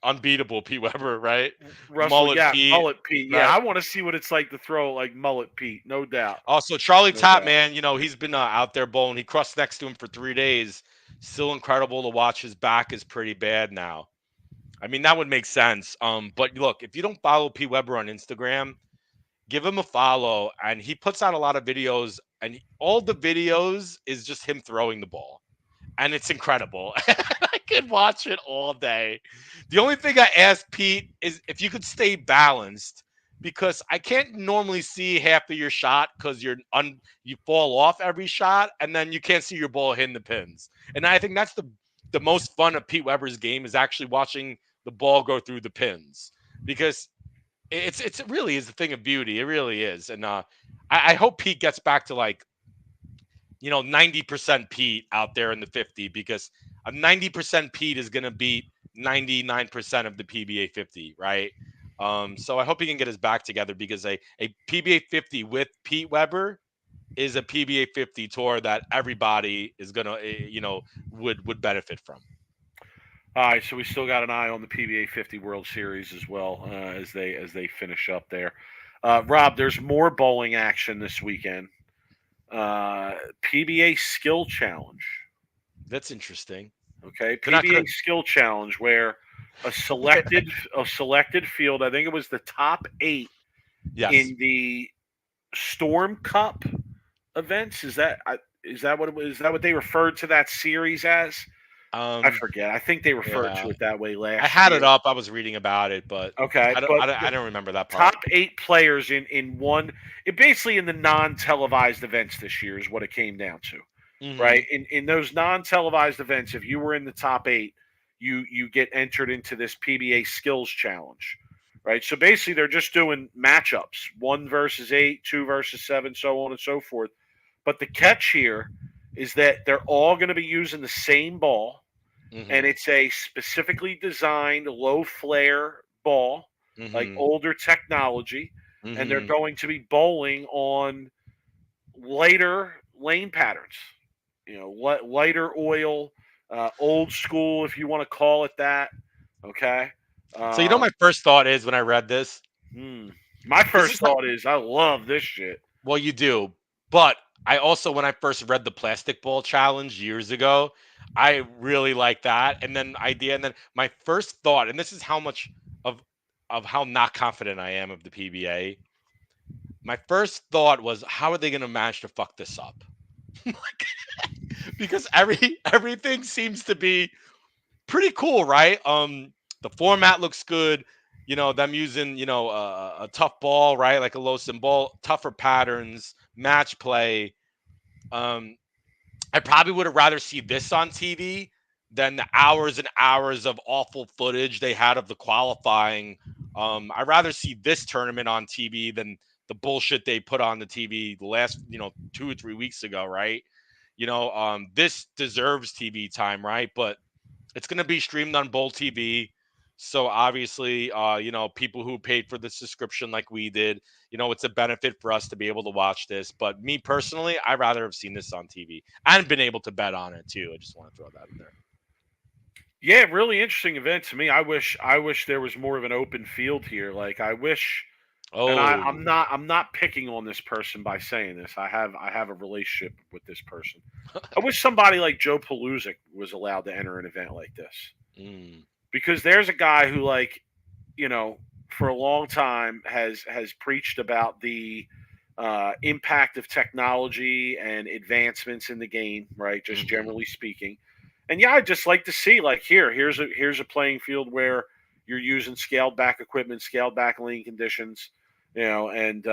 unbeatable Pete Weber, right? Russell, mullet Pete. Yeah, right? I want to see what it's like to throw like mullet Pete, no doubt. Also, Charlie Tapman, he's been out there bowling. He crossed next to him for 3 days. Still incredible to watch. His back is pretty bad now. I mean, that would make sense. But look, if you don't follow Pete Weber on Instagram, give him a follow. And he puts out a lot of videos, and all the videos is just him throwing the ball. And it's incredible. I could watch it all day. The only thing I ask Pete is if you could stay balanced, because I can't normally see half of your shot because you fall off every shot, and then you can't see your ball hitting the pins. And I think that's the most fun of Pete Weber's game is actually watching the ball go through the pins, because it really is a thing of beauty. It really is. And I hope Pete gets back to 90% Pete out there in the 50, because a 90% Pete is going to beat 99% of the PBA 50, right? So I hope he can get his back together, because a PBA 50 with Pete Weber is a PBA 50 tour that everybody is going to, would benefit from. All right, so we still got an eye on the PBA 50 World Series as well as they finish up there. Rob, there's more bowling action this weekend. PBA Skill Challenge That's interesting. Okay, They're not PBA gonna. skill challenge where a selected field. I think it was the top 8 Yes. in the Storm Cup events. Is that what it was? Is that what they referred to that series as? I Um. forget. I think they referred to Yeah. it that way I last had it year. up. I was reading about it, but Okay, I don't. but I don't, I don't remember that top part. 8 players in one, it basically in the non-televised events this year is what it came down to, Hmm. right? In those non-televised events, if you were in the top 8, you get entered into this PBA Skills Challenge, right? So basically, they're just doing matchups: 1 versus 8, 2 versus 7, so on and so forth. But the catch here is that they're all going to be using the same ball, and Hmm. it's a specifically designed low flare ball, like Hmm. older technology, and they're Hmm. going to be bowling on lighter lane patterns. Lighter oil, old school, if you want to call it that. Okay. So you know, Um, my first thought is when I read this. hmm. My This first is how, thought is, I love this shit. well, you do, but I also, when I first read the plastic ball challenge years ago, I really like that. And then idea, and then my first thought, and this is how much of how not confident I am of the PBA. My first thought was, how are they going to manage to fuck this up? Because everything seems to be pretty cool, right? The format looks good. You know, them using, a tough ball, right? Like a low ball, tougher patterns, match play. Um, I probably would have rather see this on TV than the hours and hours of awful footage they had of the qualifying. I'd rather see this tournament on TV than the bullshit they put on the TV the last, 2 or 3 weeks ago, right? This deserves TV time, right? But it's going to be streamed on Bowl TV. So obviously, people who paid for the subscription like we did, it's a benefit for us to be able to watch this. But me personally, I'd rather have seen this on TV and been able to bet on it too. I just want to throw that in there. Yeah, really interesting event to me. I wish there was more of an open field here. Like I wish, and Oh, I'm not picking on this person by saying this. I have a relationship with this person. I wish somebody like Joe Paloozic was allowed to enter an event like this, mm, because there's a guy who, like, you know for a long time has preached about the impact of technology and advancements in the game, right? Just hmm. generally speaking. And yeah, I'd just like to see, like, here's a playing field where you're using scaled back equipment, scaled back lane conditions, and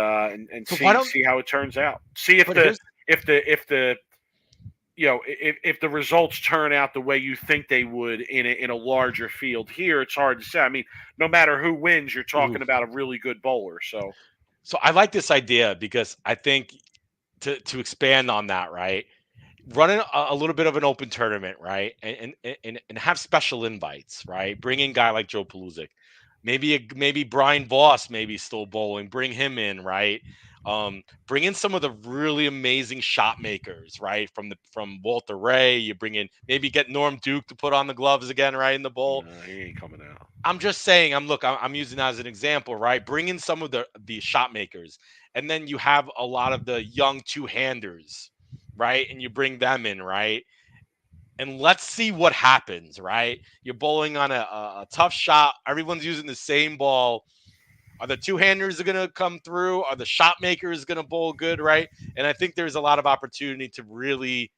So why see don't? see how it turns out. See if But the here's if the if the results turn out the way you think they would in a larger field. Here, it's hard to say. I mean, no matter who wins, you're ooh. talking about a really good bowler. So So I like this idea because I think to expand on that, right? Running a little bit of an open tournament, right? And have special invites, right? Bring in a guy like Joe Paloozic. Maybe Brian Voss maybe still bowling. Bring him in, right? Bring in some of the really amazing shot makers, right? From Walter Ray. You bring in, maybe get Norm Duke to put on the gloves again, right, in the bowl. no, he ain't coming out. I'm just saying, I'm using that as an example, right? Bring in some of the shot makers, and then you have a lot of the young two-handers, right? And you bring them in, right? And let's see what happens, right? You're bowling on a tough shot. Everyone's using the same ball. Are the two-handers going to come through? Are the shot makers going to bowl good, right? And I think there's a lot of opportunity to really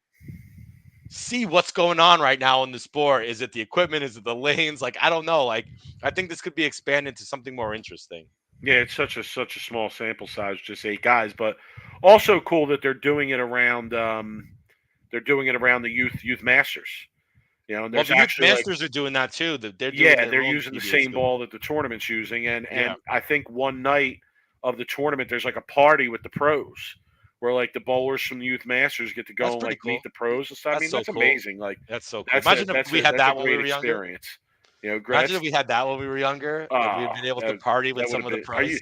see what's going on right now in the sport. Is it the equipment? Is it the lanes? Like, I don't know. Like, I think this could be expanded to something more interesting. Yeah, it's such a small sample size, just 8 guys, but also cool that they're doing it around the youth masters. And Well, there's the youth actually, like, masters are doing that too. They're doing yeah, their they're own using the PBA same skills. ball that the tournament's using, and Yeah, I think one night of the tournament there's like a party with the pros, where like the bowlers from the youth masters get to that's go and pretty like meet cool. the pros and stuff. I That's mean, so that's cool. amazing. Like That's so cool. Imagine if we had that's a that when we great were younger. experience. Imagine That's if we had that when we were younger. If we had oh, been able to that, party with that would some have of the been. Are you pros.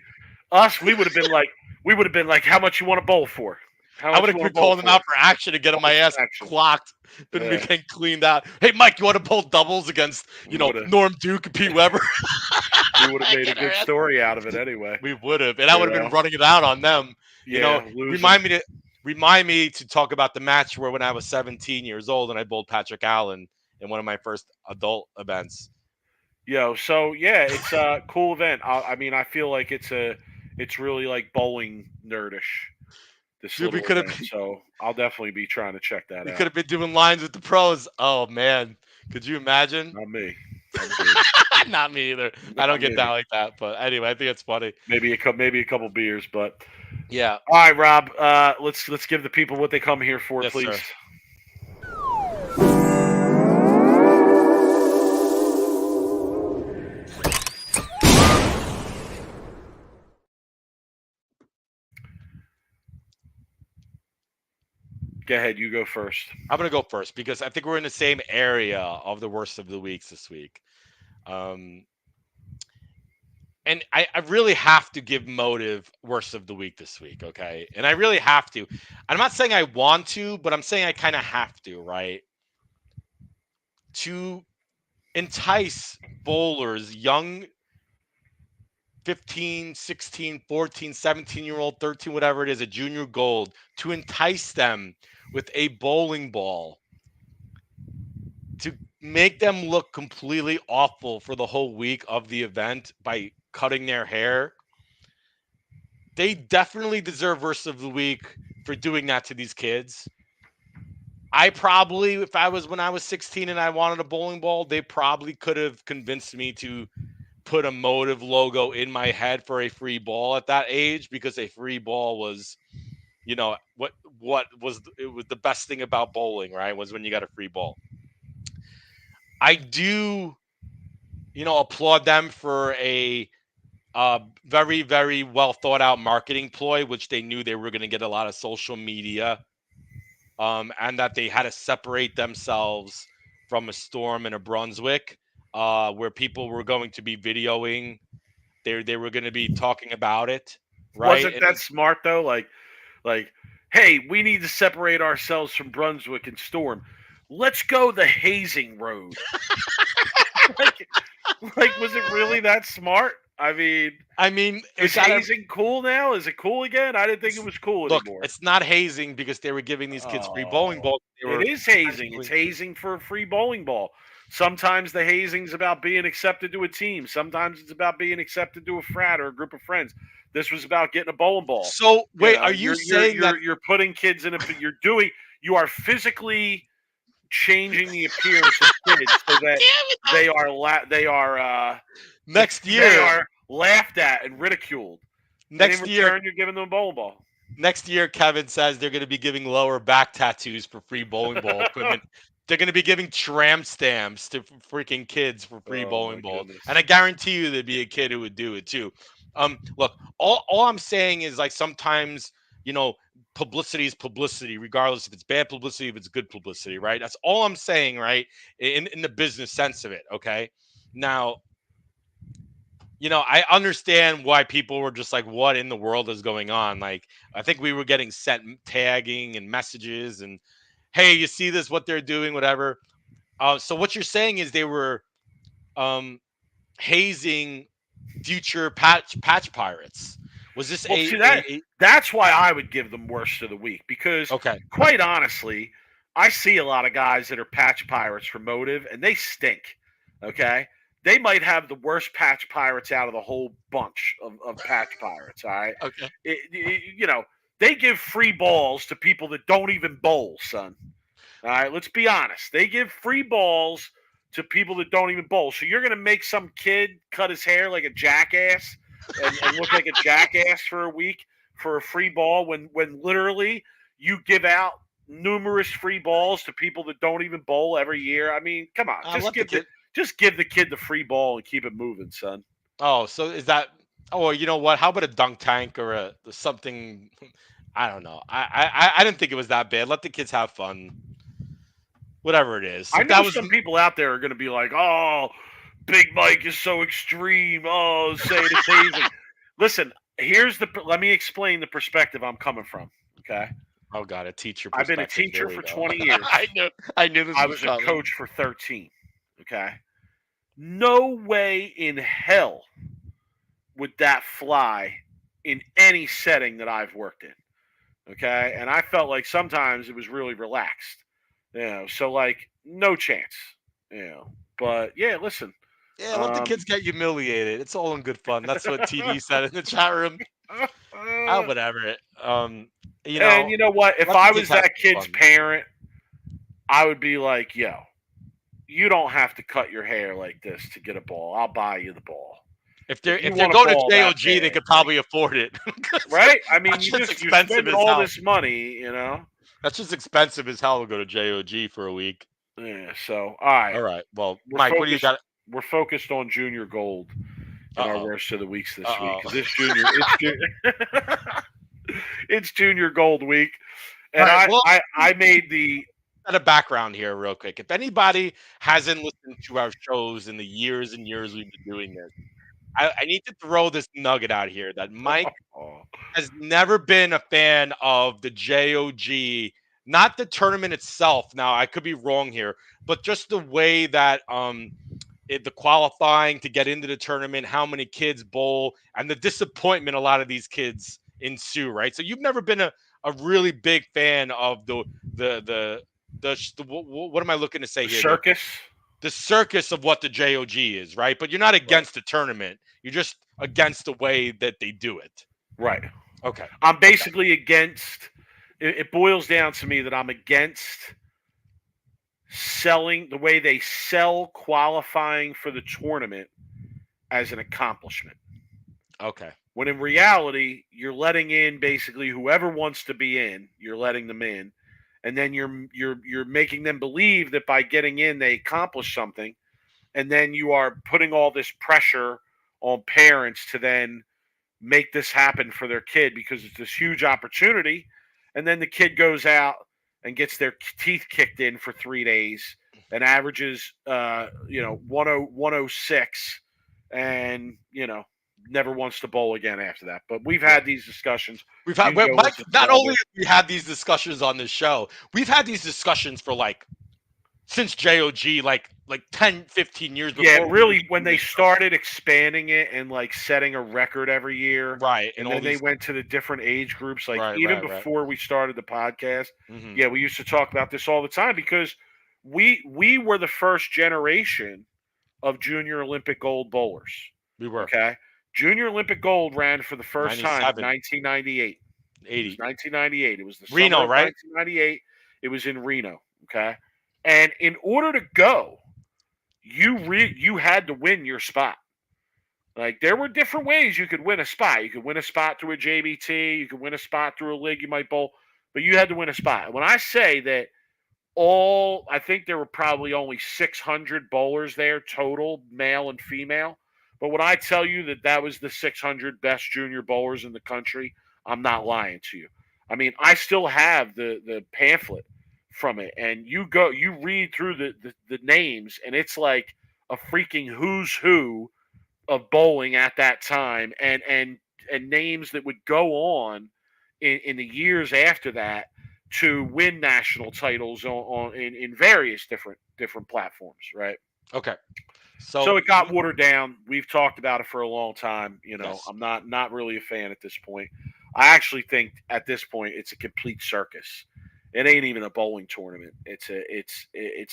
us? We would have been like, how much you want to bowl for? How I much would you have want been to bowl calling them for? out for action and getting Oh, my ass for action. clocked. Been Yeah, getting cleaned out. Hey, Mike, you want to pull doubles against, we would have Norm Duke and Pete Weber? we would have made a Get our good ass. story out of it anyway. We would have, and I You would have been know? running it out on them. Yeah, losing. Remind me to remind me to talk about the match where when I was 17 years old and I bowled Patrick Allen in one of my first adult events. So yeah, it's a cool event. I mean, I feel like it's really like bowling nerdish. This Dude, little event, so I'll definitely be trying to check that we could out. have been doing lines with the pros. Oh man, could you imagine? Not me. I'm good. Not me either. I Not don't get me. down like that. But anyway, I think it's funny. Maybe a couple beers, but Yeah. all right, Rob. Let's give the people what they come here for, Yes, please. sir. Go ahead. You go first. I'm gonna go first because I think we're in the same area of the worst of the weeks this week. And I really have to give Motive worst of the week this week, okay? And I really have to. I'm not saying I want to, but I'm saying I kind of have to, right? To entice bowlers, young 15, 16, 14, 17-year-old, 13, whatever it is, a junior gold, to entice them with a bowling ball, to make them look completely awful for the whole week of the event by cutting their hair. They definitely deserve worst of the week for doing that to these kids. I probably, if I was when I was 16 and I wanted a bowling ball, they probably could have convinced me to put a Motive logo in my head for a free ball at that age, because a free ball was, what was it was the best thing about bowling, right? Was when you got a free ball. I do, applaud them for a very, very well thought out marketing ploy, which they knew they were going to get a lot of social media, and that they had to separate themselves from a Storm and a Brunswick, where people were going to be videoing. They were going to be talking about it, right? Wasn't that smart though? Like, hey, we need to separate ourselves from Brunswick and Storm. Let's go the hazing road. like, was it really that smart? I mean, Is hazing cool now? Is it cool again? I didn't think it was cool look, anymore. it's not hazing because they were giving these kids free bowling balls. It is hazing. It's hazing for a free bowling ball. Sometimes the hazing's about being accepted to a team. Sometimes it's about being accepted to a frat or a group of friends. This was about getting a bowling ball. So wait, are you saying that you're putting kids in you are physically changing the appearance of kids so that next year they are laughed at and ridiculed? Next year, you're giving them a bowling ball. Next year, Kevin says they're going to be giving lower back tattoos for free bowling ball equipment. They're going to be giving tramp stamps to freaking kids for free bowling balls. Goodness. And I guarantee you there'd be a kid who would do it too. Look, all I'm saying is, like, sometimes, publicity is publicity, regardless if it's bad publicity, if it's good publicity, right? That's all I'm saying, right? In the business sense of it, okay? Now, I understand why people were just like, what in the world is going on? Like, I think we were getting sent tagging and messages and, hey, you see this, what they're doing, whatever. So what you're saying is they were hazing future patch pirates. Was this that's why I would give them worst of the week, because quite honestly, I see a lot of guys that are patch pirates for Motive and they stink. Okay. They might have the worst patch pirates out of the whole bunch of patch pirates. All right. Okay. They give free balls to people that don't even bowl, son. All right. Let's be honest. They give free balls to people that don't even bowl. So you're going to make some kid cut his hair like a jackass and look like a jackass for a week for a free ball when literally you give out numerous free balls to people that don't even bowl every year. I mean, come on. Just give the kid the free ball and keep it moving, son. Oh, so is that? Oh, you know what? How about a dunk tank or something? I don't know. I didn't think it was that bad. Let the kids have fun. Whatever it is. I know some people out there are going to be like, "Oh, Big Mike is so extreme. Oh, say it's hazing." Listen, let me explain the perspective I'm coming from. Okay. Oh God, a teacher. I've been a teacher for 20 years. I knew this. I was a coach for 13. Okay. No way in hell would that fly in any setting that I've worked in. Okay, and I felt like sometimes it was really relaxed. So like no chance. But yeah, listen. Yeah, let the Um, kids get humiliated. It's all in good fun. That's what TD said in the chat room. Whatever. You and know, you know what? If let the I kids was have that some kid's fun. parent, I would be like, yo, you don't have to cut your hair like this to get a ball. I'll buy you the ball. If you If they're want a going to ball that JOG, they bad, could probably afford it. right? I That mean, shit's you're expensive spending as all hell. this money. That's just expensive as hell to go to JOG for a week. Yeah. So, all right, All right. Well, we're Mike, what do you focused. got? We're focused on Junior Gold in our Uh-oh. worst of the weeks this week Uh-oh. because it's Junior Gold week, All and right. I Well, I I made the a background here real quick. If anybody hasn't listened to our shows in the years and years we've been doing this, I need to throw this nugget out here that Mike oh, has never been a fan of the JOG, not the tournament itself. Now, I could be wrong here, but just the way that the qualifying to get into the tournament, how many kids bowl, and the disappointment a lot of these kids ensue, right? So you've never been a really big fan of what am I looking to say the here? circus. The circus of what the JOG is, right? But you're not against the tournament. You're just against the way that they do it. Right. Okay. I'm basically against. It boils down to me that I'm against selling the way they sell qualifying for the tournament as an accomplishment. Okay. When in reality, you're letting in basically whoever wants to be in. You're letting them in, and then you're making them believe that by getting in they accomplish something, and then you are putting all this pressure on parents to then make this happen for their kid because it's this huge opportunity, and then the kid goes out and gets their teeth kicked in for 3 days and averages 106 and never wants to bowl again after that. But we've had these discussions. We've had You can go Mike. listen to Not the only other. have we had these discussions on this show, we've had these discussions for since JOG, like 10, 15 years before. Yeah, we really, were when doing they this show. started expanding it and like setting a record every year, Right, and all then they these went to the different age groups, like right, even right, right. before we started the podcast, Mhm. yeah, we used to talk about this all the time because we were the first generation of junior Olympic gold bowlers. We were Okay, junior Olympic gold ran for the first time in 97, 1998. It was 80. 1998. It was the summer Reno, of right? 1998. It was in Reno. Okay, and in order to go, you had to win your spot. Like there were different ways you could win a spot. You could win a spot through a JBT. You could win a spot through a league you might bowl, but you had to win a spot. When I say that I think there were probably only 600 bowlers there total, male and female. But when I tell you that that was the 600 best junior bowlers in the country, I'm not lying to you. I mean, I still have the pamphlet from it, and you read through the names, and it's like a freaking who's who of bowling at that time, and names that would go on in the years after that to win national titles in various different platforms, right? Okay. So So it got watered down. We've talked about it for a long time. yes. I'm not really a fan at this point. I actually think at this point it's a complete circus. It ain't even a bowling tournament. It's a People in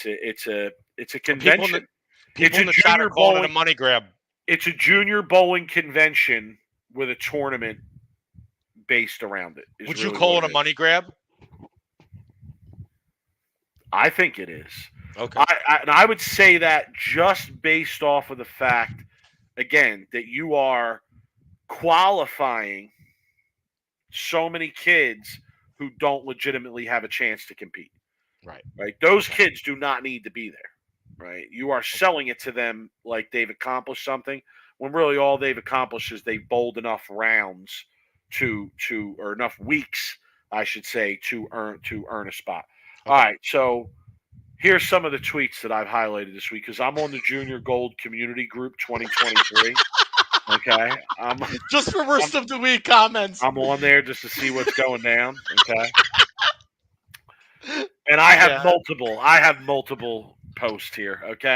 the convention. It's people a in the chat are junior calling it a bowling. money grab. It's a junior bowling convention with a tournament based around it. Is Would you really call what it a it is. money grab? I think it is. Okay. And I would say that just based off of the fact, again, that you are qualifying so many kids who don't legitimately have a chance to compete. Right. Right? Those kids do not need to be there. Right? You are selling it to them like they've accomplished something when really all they've accomplished is they've bowled enough rounds or enough weeks, I should say, to earn a spot. Okay. All right, so here's some of the tweets that I've highlighted this week because I'm on the Junior Gold Community Group 2023. Okay, Just for worst of the week comments. I'm on there just to see what's going down. Okay, and I have multiple posts here. Okay,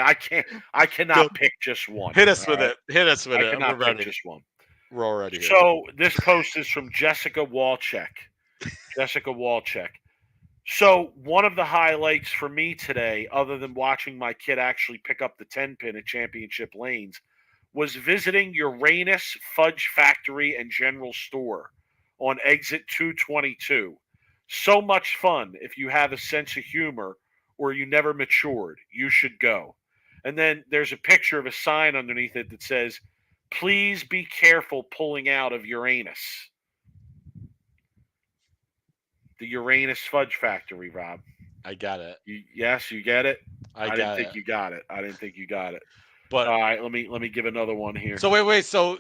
I cannot pick just one. Hit us all with right? it. Hit us with I it. We're cannot pick ready. just one. We're already here. So this post is from Jessica Walchek. Jessica Walczek. So one of the highlights for me today, other than watching my kid actually pick up the 10-pin at Championship Lanes, was visiting Uranus Fudge Factory and General Store on exit 222. So much fun. If you have a sense of humor or you never matured, you should go. And then there's a picture of a sign underneath it that says, "Please be careful pulling out of Uranus." The Uranus Fudge Factory, Rob. I got it. Yes, you get it. I didn't got think it. you got it. I didn't think you got it. But All right, let me give another one here. so wait. So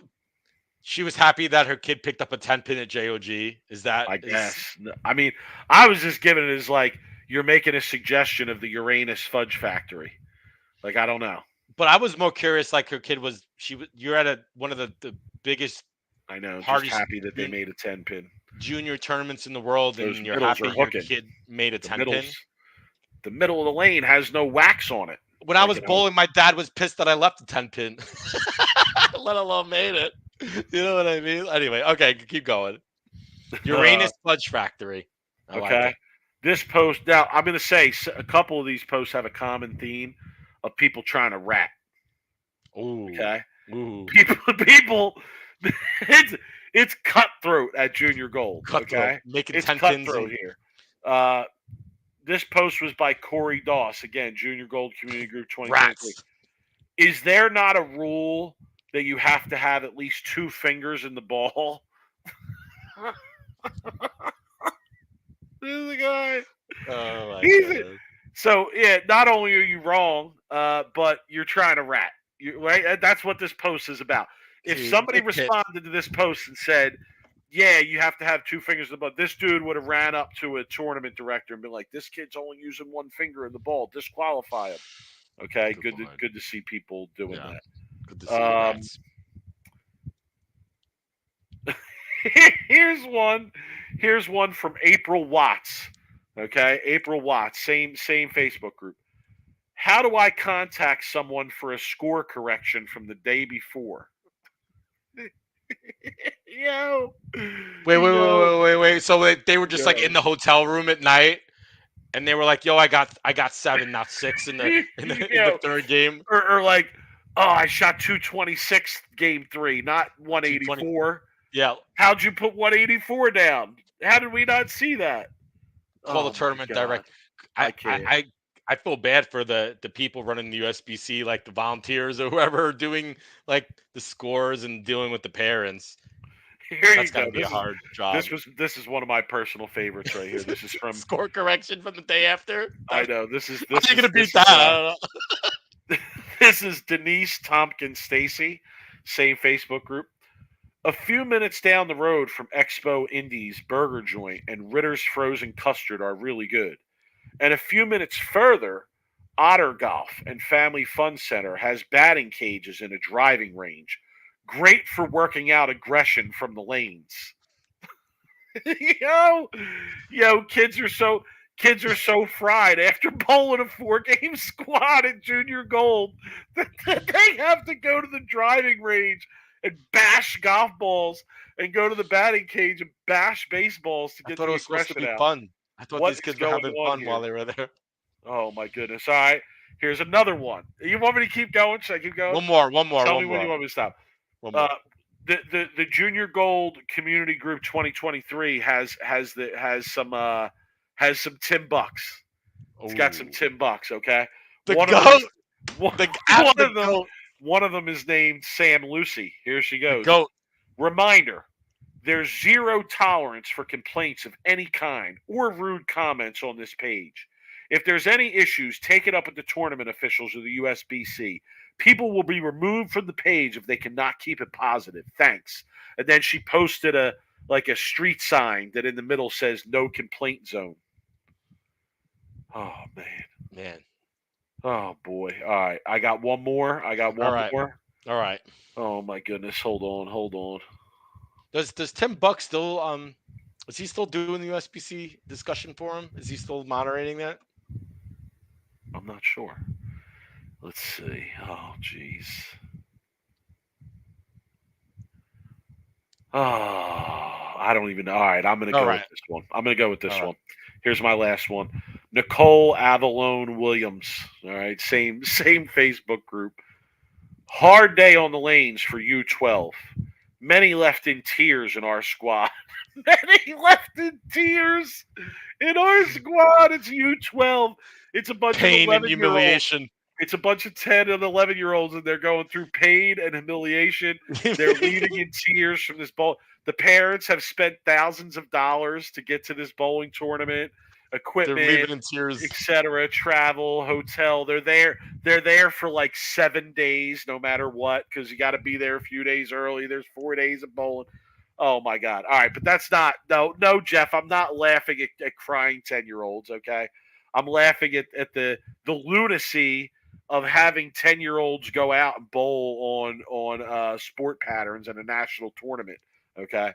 she was happy that her kid picked up a 10-pin at JOG. Is that? I guess. I mean, I was just giving it as like you're making a suggestion of the Uranus Fudge Factory. Like, I don't know. But I was more curious. Like her kid was. You're at one of the biggest. I know. Parties, just happy that they made a 10-pin. Junior tournaments in the world, Those and you're middles happy are your hooking. kid made a 10-pin. The middle of the lane has no wax on it. When I was bowling, my dad was pissed that I left the 10-pin, let alone made it. You know what I mean? Anyway, okay, keep going. Uranus Fudge Factory. I like Okay. it. This post, now I'm going to say a couple of these posts have a common theme of people trying to rat. Ooh. Okay. Ooh. People, it's cutthroat at Junior Gold. Cutthroat. Okay. Making It's 10 pins. cutthroat here. This post was by Corey Doss, again, Junior Gold Community Group 2023. Rats. Is there not a rule that you have to have at least 2 fingers in the ball? This is the guy. Oh my God. So yeah, not only are you wrong, but you're trying to rat. Right? That's what this post is about. If somebody responded to this post and said, "Yeah, you have to have 2 fingers in the ball," this dude would have ran up to a tournament director and been like, "This kid's only using 1 finger in the ball. Disqualify him." Okay, good to see people doing that. Good to see rats. Here's one from April Watts. Okay, April Watts, same Facebook group. How do I contact someone for a score correction from the day before? Yo. Wait. So they were just like in the hotel room at night, and they were like, "Yo, I got 7, not 6 in the third game." Or like, "Oh, I shot 226 game 3, not 184." Yeah. How'd you put 184 down? How did we not see that? Call the tournament direct. I feel bad for the people running the USBC, like the volunteers or whoever are doing like the scores and dealing with the parents. That's gotta be a hard job. This is one of my personal favorites right here. This is from score correction from the day after. I know this is. How are you gonna beat that? I don't know. This is Denise Tompkins Stacy, same Facebook group. A few minutes down the road from Expo Indies Burger Joint and Ritter's Frozen Custard are really good. And a few minutes further, Otter Golf and Family Fun Center has batting cages in a driving range. Great for working out aggression from the lanes. Yo, kids are so fried after bowling a 4-game squad at Junior Gold that they have to go to the driving range and bash golf balls and go to the batting cage and bash baseballs to get the aggression out. I thought it was supposed to be fun. I thought these kids were having fun while they were there. Oh my goodness! All right, here's another one. You want me to keep going? Should I keep going? One more. Tell me when you want me to stop. One more. The Junior Gold Community Group 2023 has some Tim Bucks. It's got some Tim Bucks. Okay, one of them is named Sam Lucy. Here she goes. Goat. Reminder. There's 0 tolerance for complaints of any kind or rude comments on this page. If there's any issues, take it up with the tournament officials of the USBC. People will be removed from the page if they cannot keep it positive. Thanks. And then she posted a street sign that in the middle says no complaint zone. Oh, man. Oh, boy. All right. I got one more. More. All right. Oh, my goodness. Hold on. Does Tim Buck still is he still doing the USBC discussion forum? Is he still moderating that? I'm not sure. Let's see. Oh, jeez. Oh. I don't even know. All right, I'm going to All go with right. this one. I'm going to go with this All right. one. Here's my last one. Nicole Avalone Williams. All right, same Facebook group. Hard day on the lanes for U12. Many left in tears in our squad. Many left in tears in our squad. It's U12. It's a bunch of Pain and 11-year-olds. humiliation. It's a bunch of 10 and 11-year-olds, and they're going through pain and humiliation. They're leaving in tears from this bowl. The parents have spent thousands of dollars to get to this bowling tournament, They're equipment, leaving in tears. etc., travel, hotel. They're there. They're there for like 7 days, no matter what, because you got to be there a few days early. There's 4 days of bowling. Oh my God! All right, but that's not no, Jeff. I'm not laughing at crying 10-year-olds. Okay, I'm laughing at the lunacy of having 10-year-olds go out and bowl on sport patterns in a national tournament. Okay,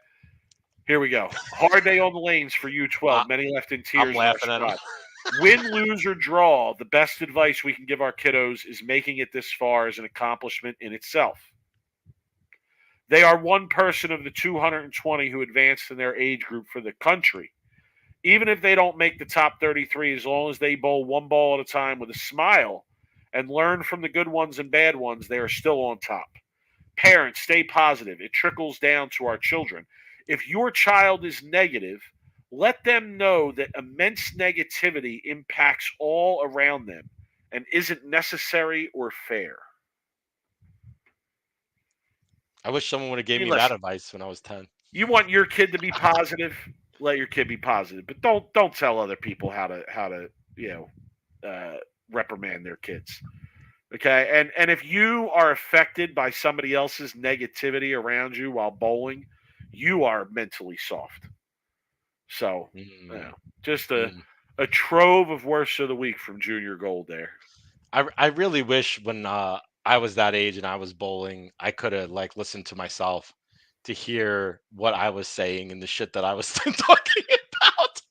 here we go. Hard day on the lanes for I, U12. Many left in I'm tears in our laughing at them. squad. Win, lose, or draw, the best advice we can give our kiddos is making it this far is an accomplishment in itself. They are one person of the 220 who advanced in their age group for the country. Even if they don't make the top 33, as long as they bowl one ball at a time with a smile and learn from the good ones and bad ones, they are still on top. Parents, stay positive. It trickles down to our children. If your child is negative, let them know that immense negativity impacts all around them and isn't necessary or fair. I wish someone would have I gave mean, me that listen, advice when I was 10. you want your kid to be positive, let your kid be positive, but don't tell other people how to reprimand their kids. Okay, and if you are affected by somebody else's negativity around you while bowling, you are mentally soft. So, Mm, just mm. a trove of worst of the week from Junior Gold there. I really wish when I was that age and I was bowling, I could have like listened to myself to hear what I was saying and the shit that I was talking about.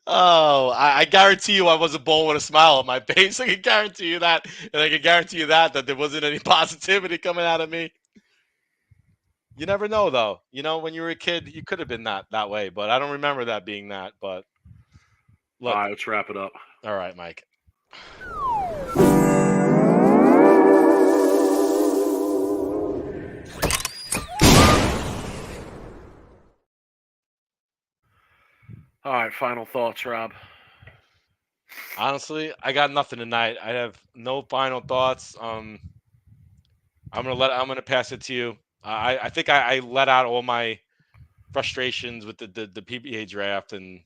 Oh, I guarantee you I wasn't bowling with a smile on my face. I can guarantee you that. And I can guarantee you that there wasn't any positivity coming out of me. You never know though. You know, when you were a kid, you could have been that way, but I don't remember that being that. But All look, right, let's wrap it up. all right, Mike. All right, final thoughts, Rob. Honestly, I got nothing tonight. I have no final thoughts. I'm gonna pass it to you. I think I let out all my frustrations with the PBA draft and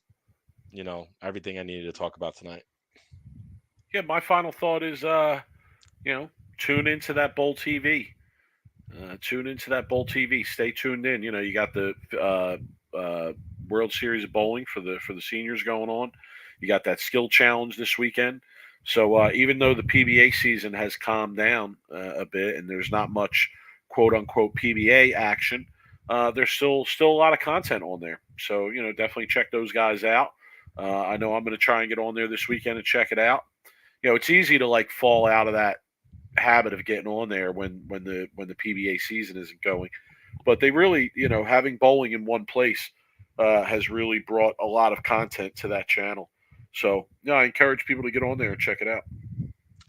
everything I needed to talk about tonight. Yeah, my final thought is, tune into that Bowl TV. Tune into that Bowl TV. Stay tuned in. You got the World Series of Bowling for the seniors going on. You got that skill challenge this weekend. So even though the PBA season has calmed down a bit and there's not much quote unquote PBA action, there's still a lot of content on there. So definitely check those guys out. I know I'm going to try and get on there this weekend and check it out. It's easy to like fall out of that habit of getting on there when the PBA season isn't going. But they really, having bowling in one place has really brought a lot of content to that channel. So, I encourage people to get on there and check it out.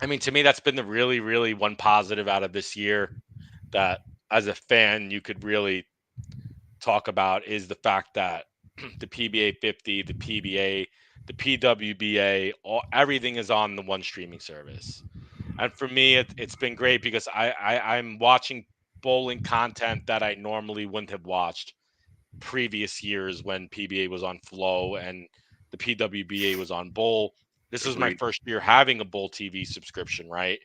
I mean, to me, that's been the really, really one positive out of this year that as a fan you could really talk about is the fact that the PBA 50, the PBA, the PWBA, everything is on the one streaming service. And for me, it's been great because I'm watching bowling content that I normally wouldn't have watched previous years when PBA was on Flow and the PWBA was on Bowl. This is my Agreed. first year having a Bowl TV subscription, right?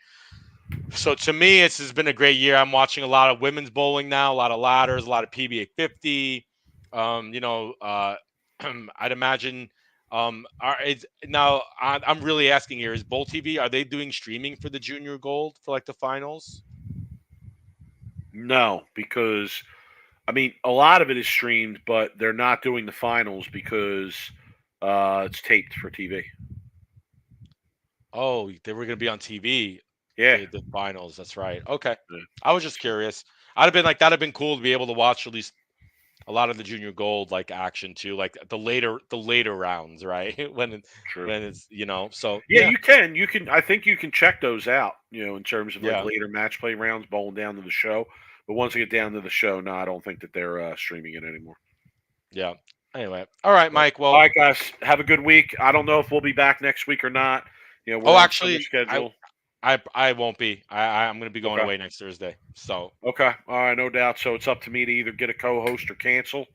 So to me, this has been a great year. I'm watching a lot of women's bowling now, a lot of ladders, a lot of PBA 50. I'd imagine. I'm really asking here: is Bowl TV, are they doing streaming for the Junior Gold for like the finals? No, because I mean a lot of it is streamed, but they're not doing the finals because it's taped for TV. Oh, they were going to be on TV. Yeah. The finals. That's right. Okay. Yeah. I was just curious. I'd have been like, that'd have been cool to be able to watch at least a lot of the junior gold like action too, like the later rounds, right? True. When it's so Yeah, you can. I think you can check those out. In terms of like Yeah. later match play rounds, bowling down to the show. But once you get down to the show, no, I don't think that they're streaming it anymore. Yeah. Anyway, all right, Mike. Well, all right, guys, have a good week. I don't know if we'll be back next week or not. We're on actually, schedule. I won't be. I'm going to be going Okay. away next Thursday. So okay, all right, no doubt. So it's up to me to either get a co-host or cancel.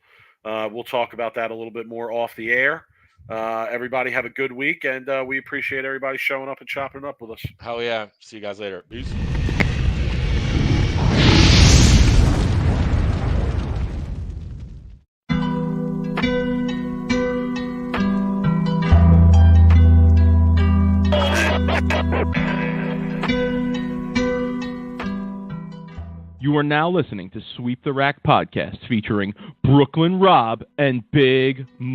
We'll talk about that a little bit more off the air. Everybody have a good week, and we appreciate everybody showing up and chopping it up with us. Hell yeah. See you guys later. Peace. You are now listening to Sweep the Rack podcast featuring Brooklyn Rob and Big